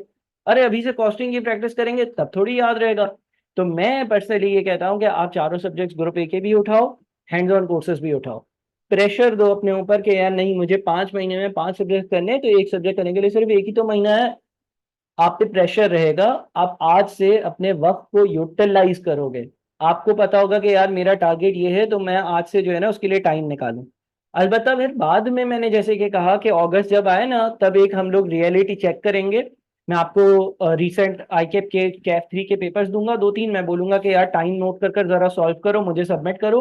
अरे अभी से कॉस्टिंग की प्रैक्टिस करेंगे तब थोड़ी याद रहेगा। तो मैं पर्सनली ये कहता हूँ कि आप चारों सब्जेक्ट्स ग्रुप ए के भी उठाओ, हैंड्स ऑन कोर्सेज भी उठाओ। प्रेशर दो अपने ऊपर कि यार नहीं, मुझे 5 महीने में 5 सब्जेक्ट करने हैं, तो एक सब्जेक्ट करने के लिए सिर्फ एक ही तो महीना है। आप पे प्रेशर रहेगा, आप आज से अपने वक्त को यूटिलाइज करोगे। आपको पता होगा कि यार मेरा टारगेट ये है, तो मैं आज से जो है ना उसके लिए टाइम निकालूं। अलबत्ता फिर बाद में मैंने जैसे कि कहा कि अगस्त जब आए ना, तब एक हम लोग रियलिटी चेक करेंगे। मैं आपको रीसेंट आईकेप के कैफ 3 के पेपर्स दूंगा 2-3, मैं बोलूंगा कि यार टाइम नोट कर कर जरा सॉल्व करो, मुझे सबमिट करो।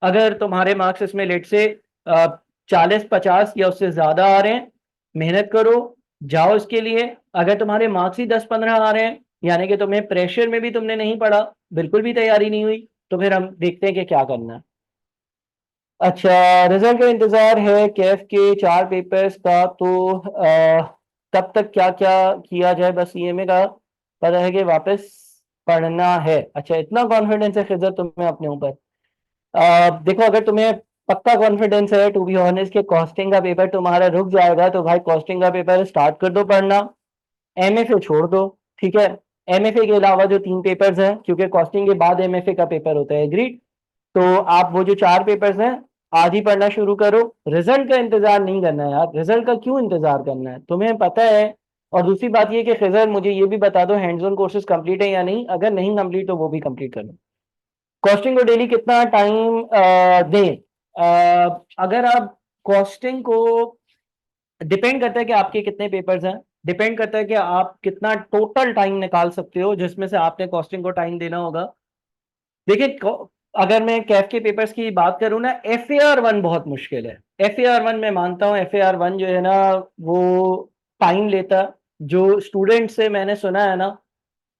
अगर तुम्हारे मार्क्स इसमें लेट से 40-50 या उससे ज्यादा आ रहे हैं, मेहनत करो, जाओ इसके लिए। अगर तुम्हारे मार्क्स ही 10-15 आ रहे हैं, यानी कि तुम्हें प्रेशर में भी तुमने नहीं पढ़ा, बिल्कुल भी तैयारी नहीं हुई, तो फिर हम देखते हैं कि क्या करना है। अच्छा, रिजल्ट का इंतजार है कैफ के 4 पेपर्स का, तो तब तक क्या क्या किया जाए? बस ईएमए का पता है कि वापस पढ़ना है। अच्छा, इतना कॉन्फिडेंस है खिजर तुम्हें अपने ऊपर। देखो, अगर तुम्हें पक्का कॉन्फिडेंस है टू बी ऑनेस्ट कि कॉस्टिंग का पेपर तुम्हारा रुक जाएगा, तो भाई कॉस्टिंग का पेपर स्टार्ट कर दो पढ़ना, एमएफए छोड़ दो। ठीक है, एमएफए के अलावा जो 3 पेपर्स हैं, क्योंकि कॉस्टिंग के बाद एमएफए का पेपर होता है, एग्रीड। तो आप वो जो 4 पेपर्स हैं आज ही पढ़ना शुरू करो। रिजल्ट का इंतजार नहीं करना है यार, रिजल्ट का क्यों इंतजार करना है, तुम्हें पता है। और दूसरी बात ये कि खिजर मुझे ये भी बता दो, हैंड्स ऑन कोर्सेज कंप्लीट है या नहीं? अगर नहीं कंप्लीट तो वो भी कंप्लीट कर लो। कॉस्टिंग को डेली कितना टाइम दें? अगर आप कॉस्टिंग को, डिपेंड करता है कि आपके कितने पेपर्स हैं, डिपेंड करता है कि आप कितना टोटल टाइम निकाल सकते हो जिसमें से आपने कॉस्टिंग को टाइम देना होगा। देखिए अगर मैं कैफ के पेपर्स की बात करूं ना, FAR 1 बहुत मुश्किल है। FAR 1 मैं मानता हूं, FAR 1 जो है ना वो टाइम लेता है। जो स्टूडेंट से मैंने सुना है ना,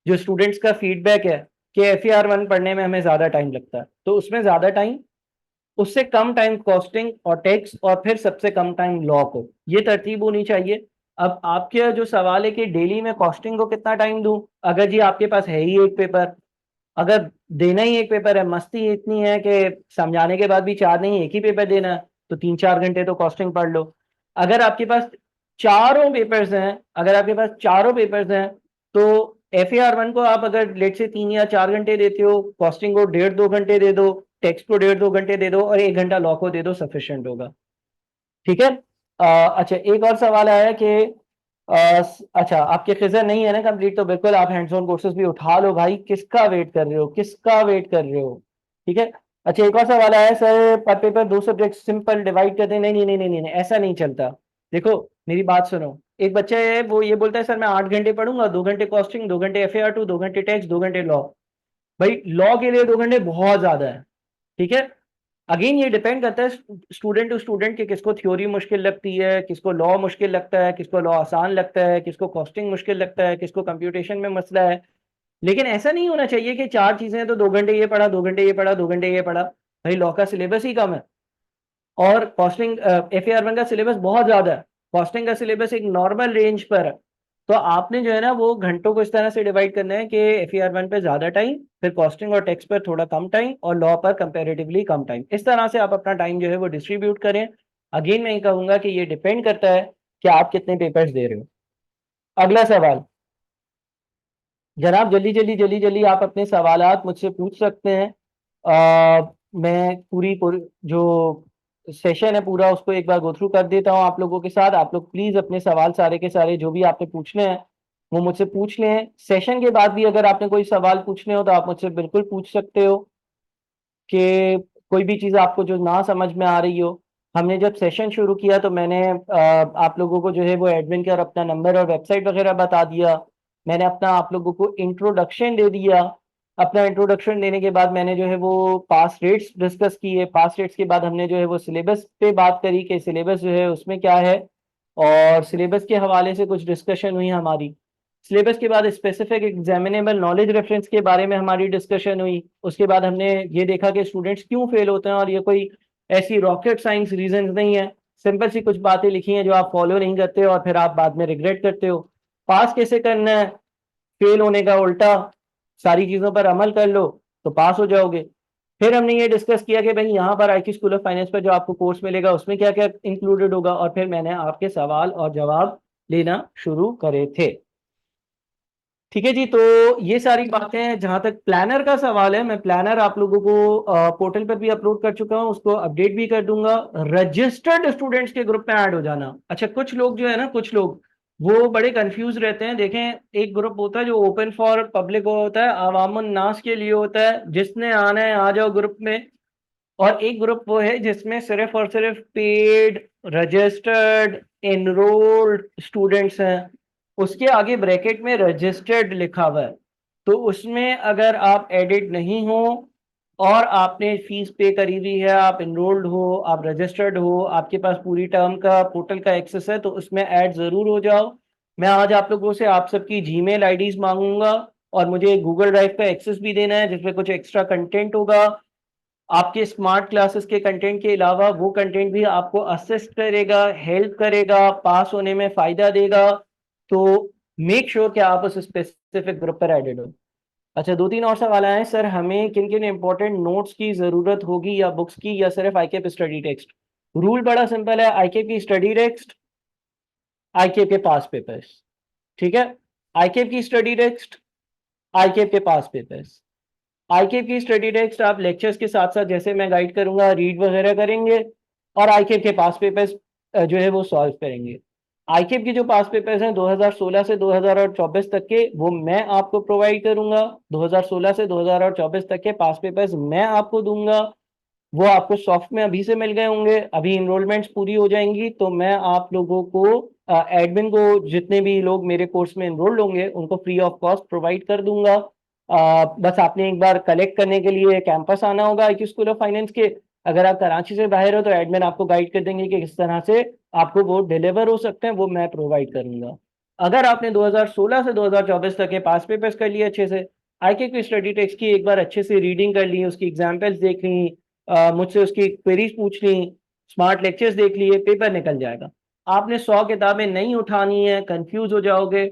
जो स्टूडेंट्स का फीडबैक है कि FAR 1 पढ़ने में हमें ज्यादा टाइम लगता है, तो उसमें ज्यादा टाइम, उससे कम टाइम कॉस्टिंग और टैक्स, और फिर सबसे कम टाइम लॉ को, ये तरतीब होनी चाहिए। अब आपके जो सवाल है कि डेली में कॉस्टिंग को कितना टाइम दूं, अगर जी आपके पास है ही एक पेपर, अगर देना ही एक पेपर है, मस्ती इतनी है कि समझाने के बाद भी 4 नहीं एक ही पेपर देना है, तो 3-4 घंटे तो कॉस्टिंग पढ़ लो। अगर आपके पास चारों पेपर्स हैं, अगर आपके पास चारों पेपर्स हैं, तो FAR 1 को आप अगर लेट से 3 या 4 घंटे देते हो, कॉस्टिंग को 1.5-2 घंटे दे दो, टेक्स्ट को 1.5-2 घंटे दे दो और 1 घंटा लॉ को दे दो, सफिशिएंट होगा। ठीक है। अच्छा, एक और सवाल आया कि अच्छा, आपके खिजर नहीं है ना कंप्लीट, तो बिल्कुल आप हैंड्स ऑन कोर्सेज भी उठा लो भाई, किसका वेट कर रहे हो, किसका वेट कर रहे हो। ठीक है। अच्छा, एक और सवाल आया, सर पर पेपर 2 सब्जेक्ट सिंपल डिवाइड करते हैं। नहीं नहीं नहीं नहीं नहीं, ऐसा नहीं चलता। देखो, मेरी बात सुनो। एक बच्चा है, वो ये बोलता है सर मैं 8 घंटे पढ़ूंगा, 2 घंटे कॉस्टिंग, 2 घंटे FAR 2, 2 घंटे टेक्स्ट, 2 घंटे लॉ। भाई लॉ के लिए 2 घंटे बहुत ज्यादा है। ठीक है। अगेन ये डिपेंड करता है स्टूडेंट टू स्टूडेंट कि किसको थ्योरी मुश्किल लगती है, किसको लॉ मुश्किल लगता है, किसको लॉ आसान लगता है, किसको कॉस्टिंग मुश्किल लगता है, किसको कंप्यूटेशन में मसला है। लेकिन ऐसा नहीं होना चाहिए कि 4 चीजें हैं तो 2 घंटे ये पढ़ा, 2 घंटे ये पढ़ा, 2 घंटे ये पढ़ा। भाई लॉ का सिलेबस ही कम है और कॉस्टिंग FAR 1 का सिलेबस बहुत ज्यादा है। कॉस्टिंग का सिलेबस एक नॉर्मल रेंज पर है। तो आपने जो है ना वो घंटों को इस तरह से डिवाइड करना है कि FAR 1 पे ज्यादा टाइम, फिर कॉस्टिंग और टैक्स पर थोड़ा कम टाइम और लॉ पर कंपैरेटिवली कम टाइम। इस तरह से आप अपना टाइम जो है वो डिस्ट्रीब्यूट करें। अगेन मैं ये कहूंगा कि ये डिपेंड करता है कि आप कितने पेपर्स दे रहे हो। अगला सवाल। जनाब जल्दी जल्दी जल्दी जल्दी आप अपने सवालात मुझसे पूछ सकते हैं। मैं पूरी जो सेशन है पूरा उसको एक बार गो थ्रू कर देता हूँ आप लोगों के साथ। आप लोग प्लीज अपने सवाल सारे के सारे जो भी आपने पूछने हैं वो मुझसे पूछ लें। सेशन के बाद भी अगर आपने कोई सवाल पूछने हो तो आप मुझसे बिल्कुल पूछ सकते हो कि कोई भी चीज़ आपको जो ना समझ में आ रही हो। हमने जब सेशन शुरू किया तो मैंने आप लोगों को जो है वो एडमिन का अपना नंबर और वेबसाइट वगैरह बता दिया। मैंने अपना आप लोगों को इंट्रोडक्शन दे दिया। अपना इंट्रोडक्शन देने के बाद मैंने जो है वो पास रेट्स डिस्कस किए। पास रेट्स के बाद हमने जो है वो सिलेबस पे बात करी कि सिलेबस जो है उसमें क्या है, और सिलेबस के हवाले से कुछ डिस्कशन हुई हमारी। सिलेबस के बाद स्पेसिफिक एग्जामिनेबल नॉलेज रेफरेंस के बारे में हमारी डिस्कशन हुई। उसके बाद हमने ये देखा कि स्टूडेंट्स क्यों फेल होते हैं और ये कोई ऐसी रॉकेट साइंस रीजन नहीं है। सिंपल सी कुछ बातें लिखी हैं जो आप फॉलो नहीं करते हो और फिर आप बाद में रिग्रेट करते हो। पास कैसे करना है, फेल होने का उल्टा, सारी चीजों पर अमल कर लो तो पास हो जाओगे। फिर हमने ये डिस्कस किया कि भाई यहाँ पर IQ स्कूल ऑफ फाइनेंस पर जो आपको कोर्स मिलेगा उसमें क्या क्या इंक्लूडेड होगा, और फिर मैंने आपके सवाल और जवाब लेना शुरू करे थे। ठीक है जी। तो ये सारी बातें, जहां तक प्लानर का सवाल है, मैं प्लानर आप लोगों को पोर्टल पर भी अपलोड कर चुका हूं, उसको अपडेट भी कर दूंगा। रजिस्टर्ड स्टूडेंट्स के ग्रुप में ऐड हो जाना। अच्छा, कुछ लोग जो है ना, कुछ लोग वो बड़े कंफ्यूज रहते हैं। देखें, एक ग्रुप होता है जो ओपन फॉर पब्लिक होता है, अवामुन नास के लिए होता है, जिसने आना है आ जाओ ग्रुप में। और एक ग्रुप वो है जिसमें सिर्फ और सिर्फ पेड, रजिस्टर्ड, एनरोल्ड स्टूडेंट्स हैं। उसके आगे ब्रैकेट में रजिस्टर्ड लिखा हुआ है। तो उसमें अगर आप एडिट नहीं हो और आपने फीस पे करी हुई है, आप इनरोल्ड हो, आप रजिस्टर्ड हो, आपके पास पूरी टर्म का पोर्टल का एक्सेस है, तो उसमें ऐड जरूर हो जाओ। मैं आज आप लोगों से आप सबकी जीमेल आईडीज मांगूंगा और मुझे गूगल ड्राइव का एक्सेस भी देना है जिसमें कुछ एक्स्ट्रा कंटेंट होगा। आपके स्मार्ट क्लासेस के कंटेंट के अलावा वो कंटेंट भी आपको असिस्ट करेगा, हेल्प करेगा, पास होने में फायदा देगा। तो मेक श्योर कि आप उस स्पेसिफिक ग्रुप पर एडेड हो। अच्छा, 2-3 और सवाल आए हैं। सर हमें किन किन इंपॉर्टेंट नोट्स की जरूरत होगी, या बुक्स की, या सिर्फ ICAP स्टडी टेक्स्ट? रूल बड़ा सिंपल है, ICAP की स्टडी टेक्स्ट, ICAP के पास पेपर्स। ठीक है। ICAP की स्टडी टेक्स्ट, ICAP के पास पेपर्स। ICAP की स्टडी टेक्स्ट आप लेक्चर्स के साथ साथ जैसे मैं गाइड करूंगा रीड वगैरह करेंगे, और ICAP के पास पेपर्स जो है वो सॉल्व करेंगे। ICAP के जो पास पेपर्स हैं 2016 से 2024 तक के, वो मैं आपको प्रोवाइड करूंगा। 2016 से 2024 तक के पास पेपर्स मैं आपको दूंगा। वो आपको सॉफ्ट में अभी से मिल गए होंगे। अभी इनरोलमेंट्स पूरी हो जाएंगी तो मैं आप लोगों को, एडमिन को, जितने भी लोग मेरे कोर्स में इनरोल्ड होंगे उनको फ्री ऑफ कॉस्ट प्रोवाइड कर दूंगा। बस आपने एक बार कलेक्ट करने के लिए कैंपस आना होगा IQ स्कूल ऑफ फाइनेंस के। अगर आप कराची से बाहर हो तो एडमिन आपको गाइड कर देंगे कि किस तरह से आपको वो डिलीवर हो सकते हैं, वो मैं प्रोवाइड करूंगा। अगर आपने 2016 से 2024 तक के पास पेपर्स कर लिए अच्छे से, IQ की स्टडी टेक्स्ट की एक बार अच्छे से रीडिंग कर ली, उसकी एग्जाम्पल्स देख ली, मुझसे उसकी क्वेरीज पूछ ली, स्मार्ट लेक्चर्स देख लिए, पेपर निकल जाएगा। आपने 100 किताबें नहीं उठानी है, कंफ्यूज हो जाओगे।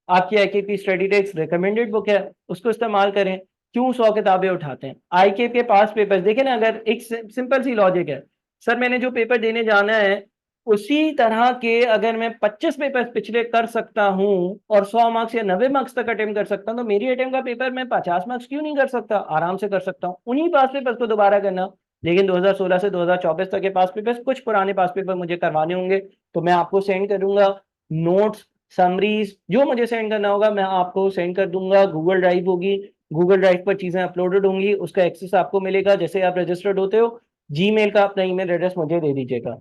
आपकी ICAP study text recommended book है, उसको इस्तेमाल करें। क्यों 100 किताबें उठाते हैं? ICAP के पास पेपर्स देखें ना, अगर एक सिंपल सी लॉजिक है, सर मैंने जो पेपर देने जाना है उसी तरह के अगर मैं 25 पेपर पिछले कर सकता हूं और 100 मार्क्स या 90 मार्क्स तक अटेम्प्ट कर सकता हूं, तो मेरी अटेम्प्ट का पेपर मैं 50 मार्क्स क्यों नहीं कर सकता? आराम से कर सकता हूं। उन्हीं पास पेपर्स को दोबारा करना। लेकिन 2016 से 2024 तक के पास पेपर्स, कुछ पुराने पास पेपर मुझे करवाने होंगे, तो मैं आपको सेंड करूंगा नोट्स, समरीज, जो मुझे सेंड करना होगा मैं आपको सेंड कर दूंगा। गूगल ड्राइव होगी, गूगल ड्राइव पर चीजें अपलोडेड होंगी, उसका एक्सेस आपको मिलेगा जैसे आप रजिस्टर्ड होते हो। जीमेल का अपना ईमेल एड्रेस मुझे दे दीजिएगा।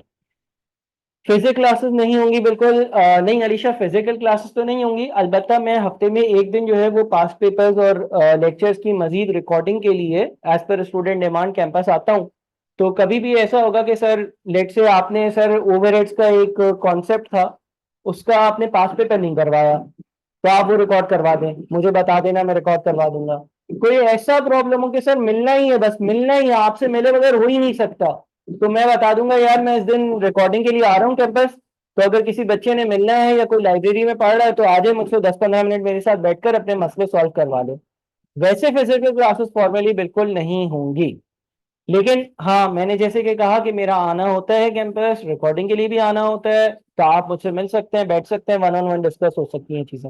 फिजिकल क्लासेस नहीं होंगी बिल्कुल नहीं अलीशा, फिजिकल क्लासेस तो नहीं होंगी। अलबत्ता मैं हफ्ते में एक दिन जो है वो पास्ट पेपर्स और लेक्चर्स की मजीद रिकॉर्डिंग के लिए as per student demand campus आता हूँ। तो कभी भी ऐसा होगा कि सर लेट से आपने सर ओवरहेड्स का एक कॉन्सेप्ट था, उसका आपने पास्ट पेपर नहीं करवाया, तो आप वो रिकॉर्ड करवा दें, मुझे बता देना, मैं रिकॉर्ड करवा दूंगा। कोई ऐसा प्रॉब्लम हो कि सर मिलना ही है, बस मिलना ही है, आपसे मिले बगैर हो ही नहीं सकता, तो मैं बता दूंगा यार मैं इस दिन रिकॉर्डिंग के लिए आ रहा हूँ कैंपस, तो अगर किसी बच्चे ने मिलना है या कोई लाइब्रेरी में पढ़ रहा है तो आ जाए, मुझसे 10-15 मिनट मेरे साथ बैठकर अपने मसले सॉल्व करवा लो। वैसे फिजिकल क्लासेस फॉर्मली बिल्कुल नहीं होंगी। लेकिन हाँ, मैंने जैसे कि कहा कि मेरा आना होता है कैंपस, रिकॉर्डिंग के लिए भी आना होता है, तो आप मुझसे मिल सकते हैं, बैठ सकते हैं, वन ऑन वन डिस्कस हो सकती हैं चीजें।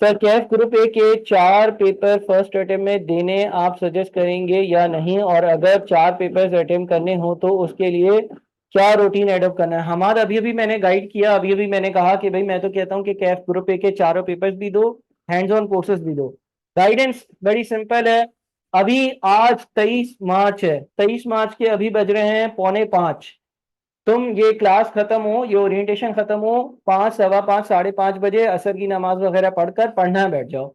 सर कैफ ग्रुप ए के 4 पेपर फर्स्ट अटेम्प्ट में देने आप सजेस्ट करेंगे या नहीं, और अगर 4 पेपर्स अटेम्प्ट करने हो तो उसके लिए क्या रूटीन एडॉप्ट करना है? हमारा अभी अभी मैंने गाइड किया, अभी अभी मैंने कहा कि भाई मैं तो कहता हूँ कि कैफ ग्रुप ए के चारों पेपर्स भी दो, हैंड्स ऑन कोर्सेज भी दो। गाइडेंस बड़ी सिंपल है। अभी आज 23 मार्च है, 23 मार्च के अभी बज रहे हैं 4:45। तुम ये क्लास खत्म हो, ये ओरिएंटेशन खत्म हो, 5, सवा 5, 5:30 बजे असर की नमाज वगैरह पढ़कर पढ़ना बैठ जाओ,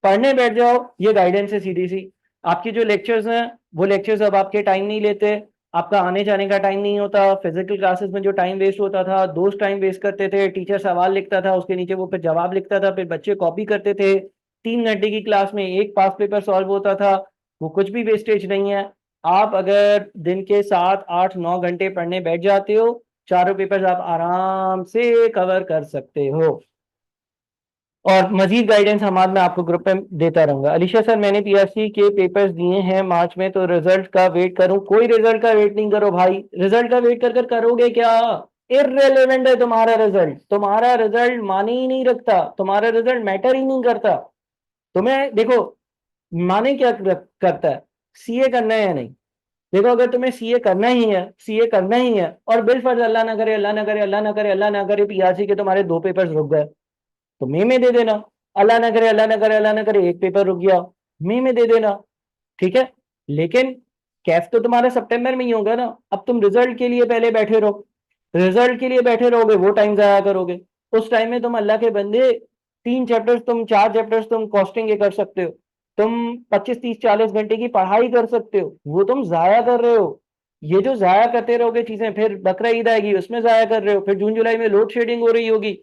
पढ़ने बैठ जाओ। ये गाइडेंस है सीधी सी। आपके जो लेक्चर्स हैं वो लेक्चर्स अब आपके टाइम नहीं लेते, आपका आने जाने का टाइम नहीं होता। फिजिकल क्लासेस में जो टाइम वेस्ट होता था, दोस्त टाइम वेस्ट करते थे, टीचर सवाल लिखता था, उसके नीचे वो फिर जवाब लिखता था, फिर बच्चे कॉपी करते थे, 3 घंटे की क्लास में एक पास पेपर सॉल्व होता था, वो कुछ भी वेस्टेज नहीं है। आप अगर दिन के 7, 8, 9 घंटे पढ़ने बैठ जाते हो, चारों पेपर्स आप आराम से कवर कर सकते हो। और मजीद गाइडेंस हमारे मैं आपको ग्रुप में देता रहूंगा। अलीशा सर मैंने पीआरसी के पेपर्स दिए हैं मार्च में, तो रिजल्ट का वेट करूं? कोई रिजल्ट का वेट नहीं करो भाई, रिजल्ट का वेट कर कर करोगे क्या? इररिलेवेंट है तुम्हारा रिजल्ट, तुम्हारा रिजल्ट माने ही नहीं रखता, तुम्हारा रिजल्ट मैटर ही नहीं करता। तुम्हें देखो, माने क्या करता है, सीए करना है या नहीं? देखो अगर तुम्हें सीए करना ही है, सीए करना ही है, और बिलफर्ज अल्लाह ना करे, अल्लाह ना करे, अल्लाह ना करे, अल्लाह ना करे, पीआरसी के तुम्हारे 2 पेपर्स रुक गए, तो मई में दे देना। अल्लाह ना करे, अल्लाह ना करे, अल्लाह ना करे, एक पेपर रुक गया, मई में दे देना। ठीक है। लेकिन कैफ तो तुम्हारा सितंबर में ही होगा ना। अब तुम रिजल्ट के लिए पहले बैठे रहो, रिजल्ट के लिए बैठे रहोगे, वो टाइम जाया करोगे। उस टाइम में तुम अल्लाह के बंदे 3 चैप्टर्स, तुम 4 चैप्टर्स तुम कॉस्टिंग के कर सकते हो, तुम 25, 30, 40 घंटे की पढ़ाई कर सकते हो, वो तुम जाया कर रहे हो। ये जो जाया करते रहोगे चीजें, फिर बकरा ईद आएगी उसमें जाया कर रहे हो, फिर जून जुलाई में लोड शेडिंग हो रही होगी।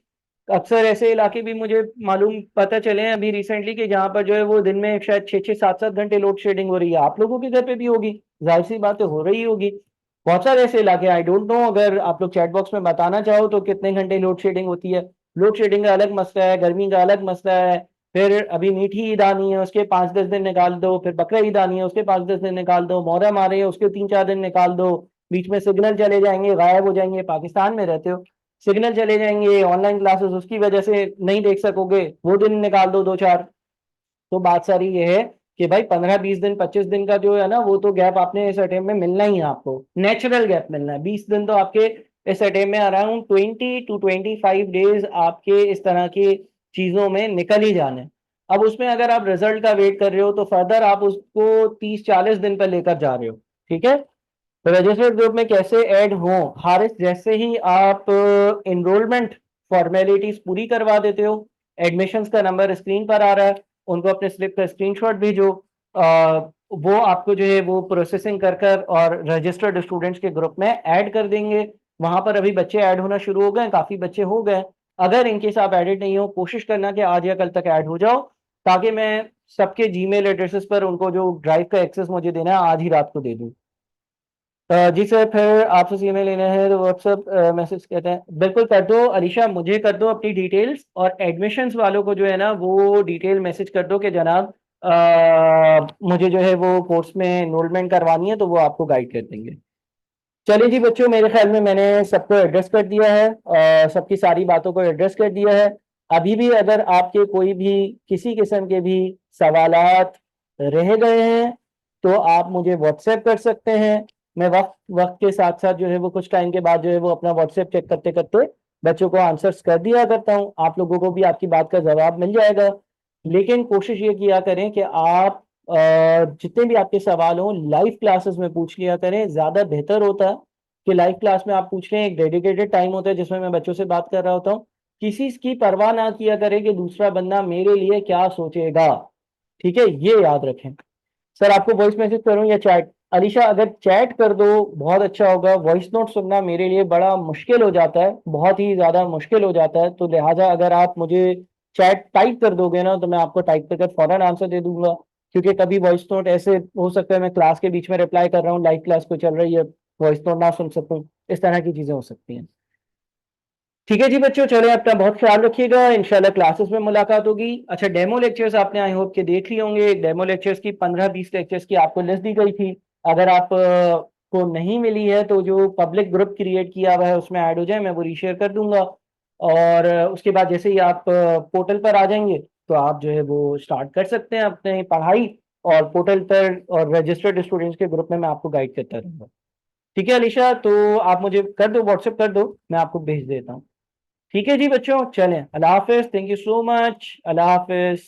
अक्सर ऐसे इलाके भी मुझे मालूम पता चले हैं अभी रिसेंटली कि जहां पर जो है वो दिन में शायद 6-6, 7-7 घंटे लोड शेडिंग हो रही है। आप लोगों के घर पे भी होगी, जाहिर सी बात है हो रही होगी। बहुत सारे ऐसे इलाके, आई डोंट नो, अगर आप लोग चैट बॉक्स में बताना चाहो तो कितने घंटे लोड शेडिंग होती है। लोड शेडिंग का अलग मसला है, गर्मी का अलग मसला है, फिर अभी मीठी ईद आनी है उसके 5-10 दिन निकाल दो, फिर बकरा ईद आनी है उसके 5-10 दिन निकाल दो, मोहर्रम आ रही है उसके 3-4 दिन निकाल दो, बीच में सिग्नल चले जाएंगे, गायब हो जाएंगे, पाकिस्तान में रहते हो, सिग्नल चले जाएंगे, ऑनलाइन क्लासेस उसकी वजह से नहीं देख सकोगे, वो दिन निकाल दो 2-4। तो बात सारी ये है कि भाई 15-20 दिन, 25 दिन का जो है ना, वो तो गैप आपने इस अटेम्प्ट में मिलना ही है, आपको नेचुरल गैप मिलना है। 20 दिन तो आपके इस अटेम्प्ट में अराउंड 20 to 25 डेज आपके इस तरह की चीजों में निकल ही जाने। अब उसमें अगर आप रिजल्ट का वेट कर रहे हो तो फर्दर आप उसको 30-40 दिन पर लेकर जा रहे हो। ठीक है। तो रजिस्टर्ड ग्रुप में कैसे ऐड हो? हारिस, जैसे ही आप इनरोलमेंट फॉर्मेलिटीज पूरी करवा देते हो, एडमिशंस का नंबर स्क्रीन पर आ रहा है, उनको अपने स्लिप का स्क्रीनशॉट भेजो, वो आपको जो है वो प्रोसेसिंग कर कर और रजिस्टर्ड स्टूडेंट्स के ग्रुप में ऐड कर देंगे। वहां पर अभी बच्चे ऐड होना शुरू हो गए, काफी बच्चे हो गए। अगर इनकेस आप एडिड नहीं हो, कोशिश करना कि आज या कल तक ऐड हो जाओ, ताकि मैं सबके जीमेल एड्रेसेस पर उनको जो ड्राइव का एक्सेस मुझे देना है आज ही रात को दे दूं। जी सर, फिर आपसे सीएमए लेना है तो व्हाट्सएप मैसेज कहते हैं, बिल्कुल कर दो अलीशा, मुझे कर दो अपनी डिटेल्स, और एडमिशन्स वालों को जो है ना वो डिटेल मैसेज कर दो कि जनाब मुझे जो है वो कोर्स में एनरोलमेंट करवानी है, तो वो आपको गाइड कर देंगे। चलिए जी बच्चों, मेरे ख्याल में मैंने सबको एड्रेस कर दिया है, सबकी सारी बातों को एड्रेस कर दिया है। अभी भी अगर आपके कोई भी किसी किस्म के भी सवालात रह गए हैं तो आप मुझे व्हाट्सएप कर सकते हैं। मैं वक्त वक्त के साथ साथ जो है वो कुछ टाइम के बाद जो है वो अपना व्हाट्सएप चेक करते करते बच्चों को आंसर्स कर दिया करता हूँ। आप लोगों को भी आपकी बात का जवाब मिल जाएगा। लेकिन कोशिश ये किया करें कि आप जितने भी आपके सवाल हों लाइव क्लासेस में पूछ लिया करें, ज्यादा बेहतर होता है कि लाइव क्लास में आप पूछ लें। एक डेडिकेटेड टाइम होता है जिसमें मैं बच्चों से बात कर रहा होता हूँ। किसी की परवाह ना किया करें कि दूसरा बंदा मेरे लिए क्या सोचेगा। ठीक है, ये याद रखें। सर आपको वॉइस मैसेज करूं या चैट? अलीशा अगर चैट कर दो बहुत अच्छा होगा। वॉइस नोट सुनना मेरे लिए बड़ा मुश्किल हो जाता है, बहुत ही ज्यादा मुश्किल हो जाता है, तो लिहाजा अगर आप मुझे चैट टाइप कर दोगे ना तो मैं आपको टाइप करके फौरन आंसर दे दूंगा। क्योंकि कभी वॉइस नोट ऐसे हो सकता है मैं क्लास के बीच में रिप्लाई कर रहा हूँ, लाइव क्लास को चल रही है, वॉइस नोट ना सुन सकूं। इस तरह की चीजें हो सकती हैं। ठीक है जी बच्चों, चले अपना बहुत ख्याल रखिएगा। इंशाल्लाह क्लासेस में मुलाकात होगी। अच्छा, डेमो लेक्चर्स आपने आई होप के देख लिए होंगे। डेमो लेक्चर्स की 15-20 लेक्चर्स की आपको लिस्ट दी गई थी। अगर आप को नहीं मिली है तो जो पब्लिक ग्रुप क्रिएट किया हुआ है उसमें ऐड हो जाए, मैं वो रीशेयर कर दूंगा। और उसके बाद जैसे ही आप पोर्टल पर आ जाएंगे तो आप जो है वो स्टार्ट कर सकते हैं अपनी पढ़ाई। और पोर्टल पर और रजिस्टर्ड स्टूडेंट्स के ग्रुप में मैं आपको गाइड करता रहूंगा। ठीक है अलीशा, तो आप मुझे कर दो, व्हाट्सएप कर दो, मैं आपको भेज देता हूँ। ठीक है जी बच्चों, चलें, अल्लाह हाफिज, थैंक यू सो मच, अल्लाह हाफिज।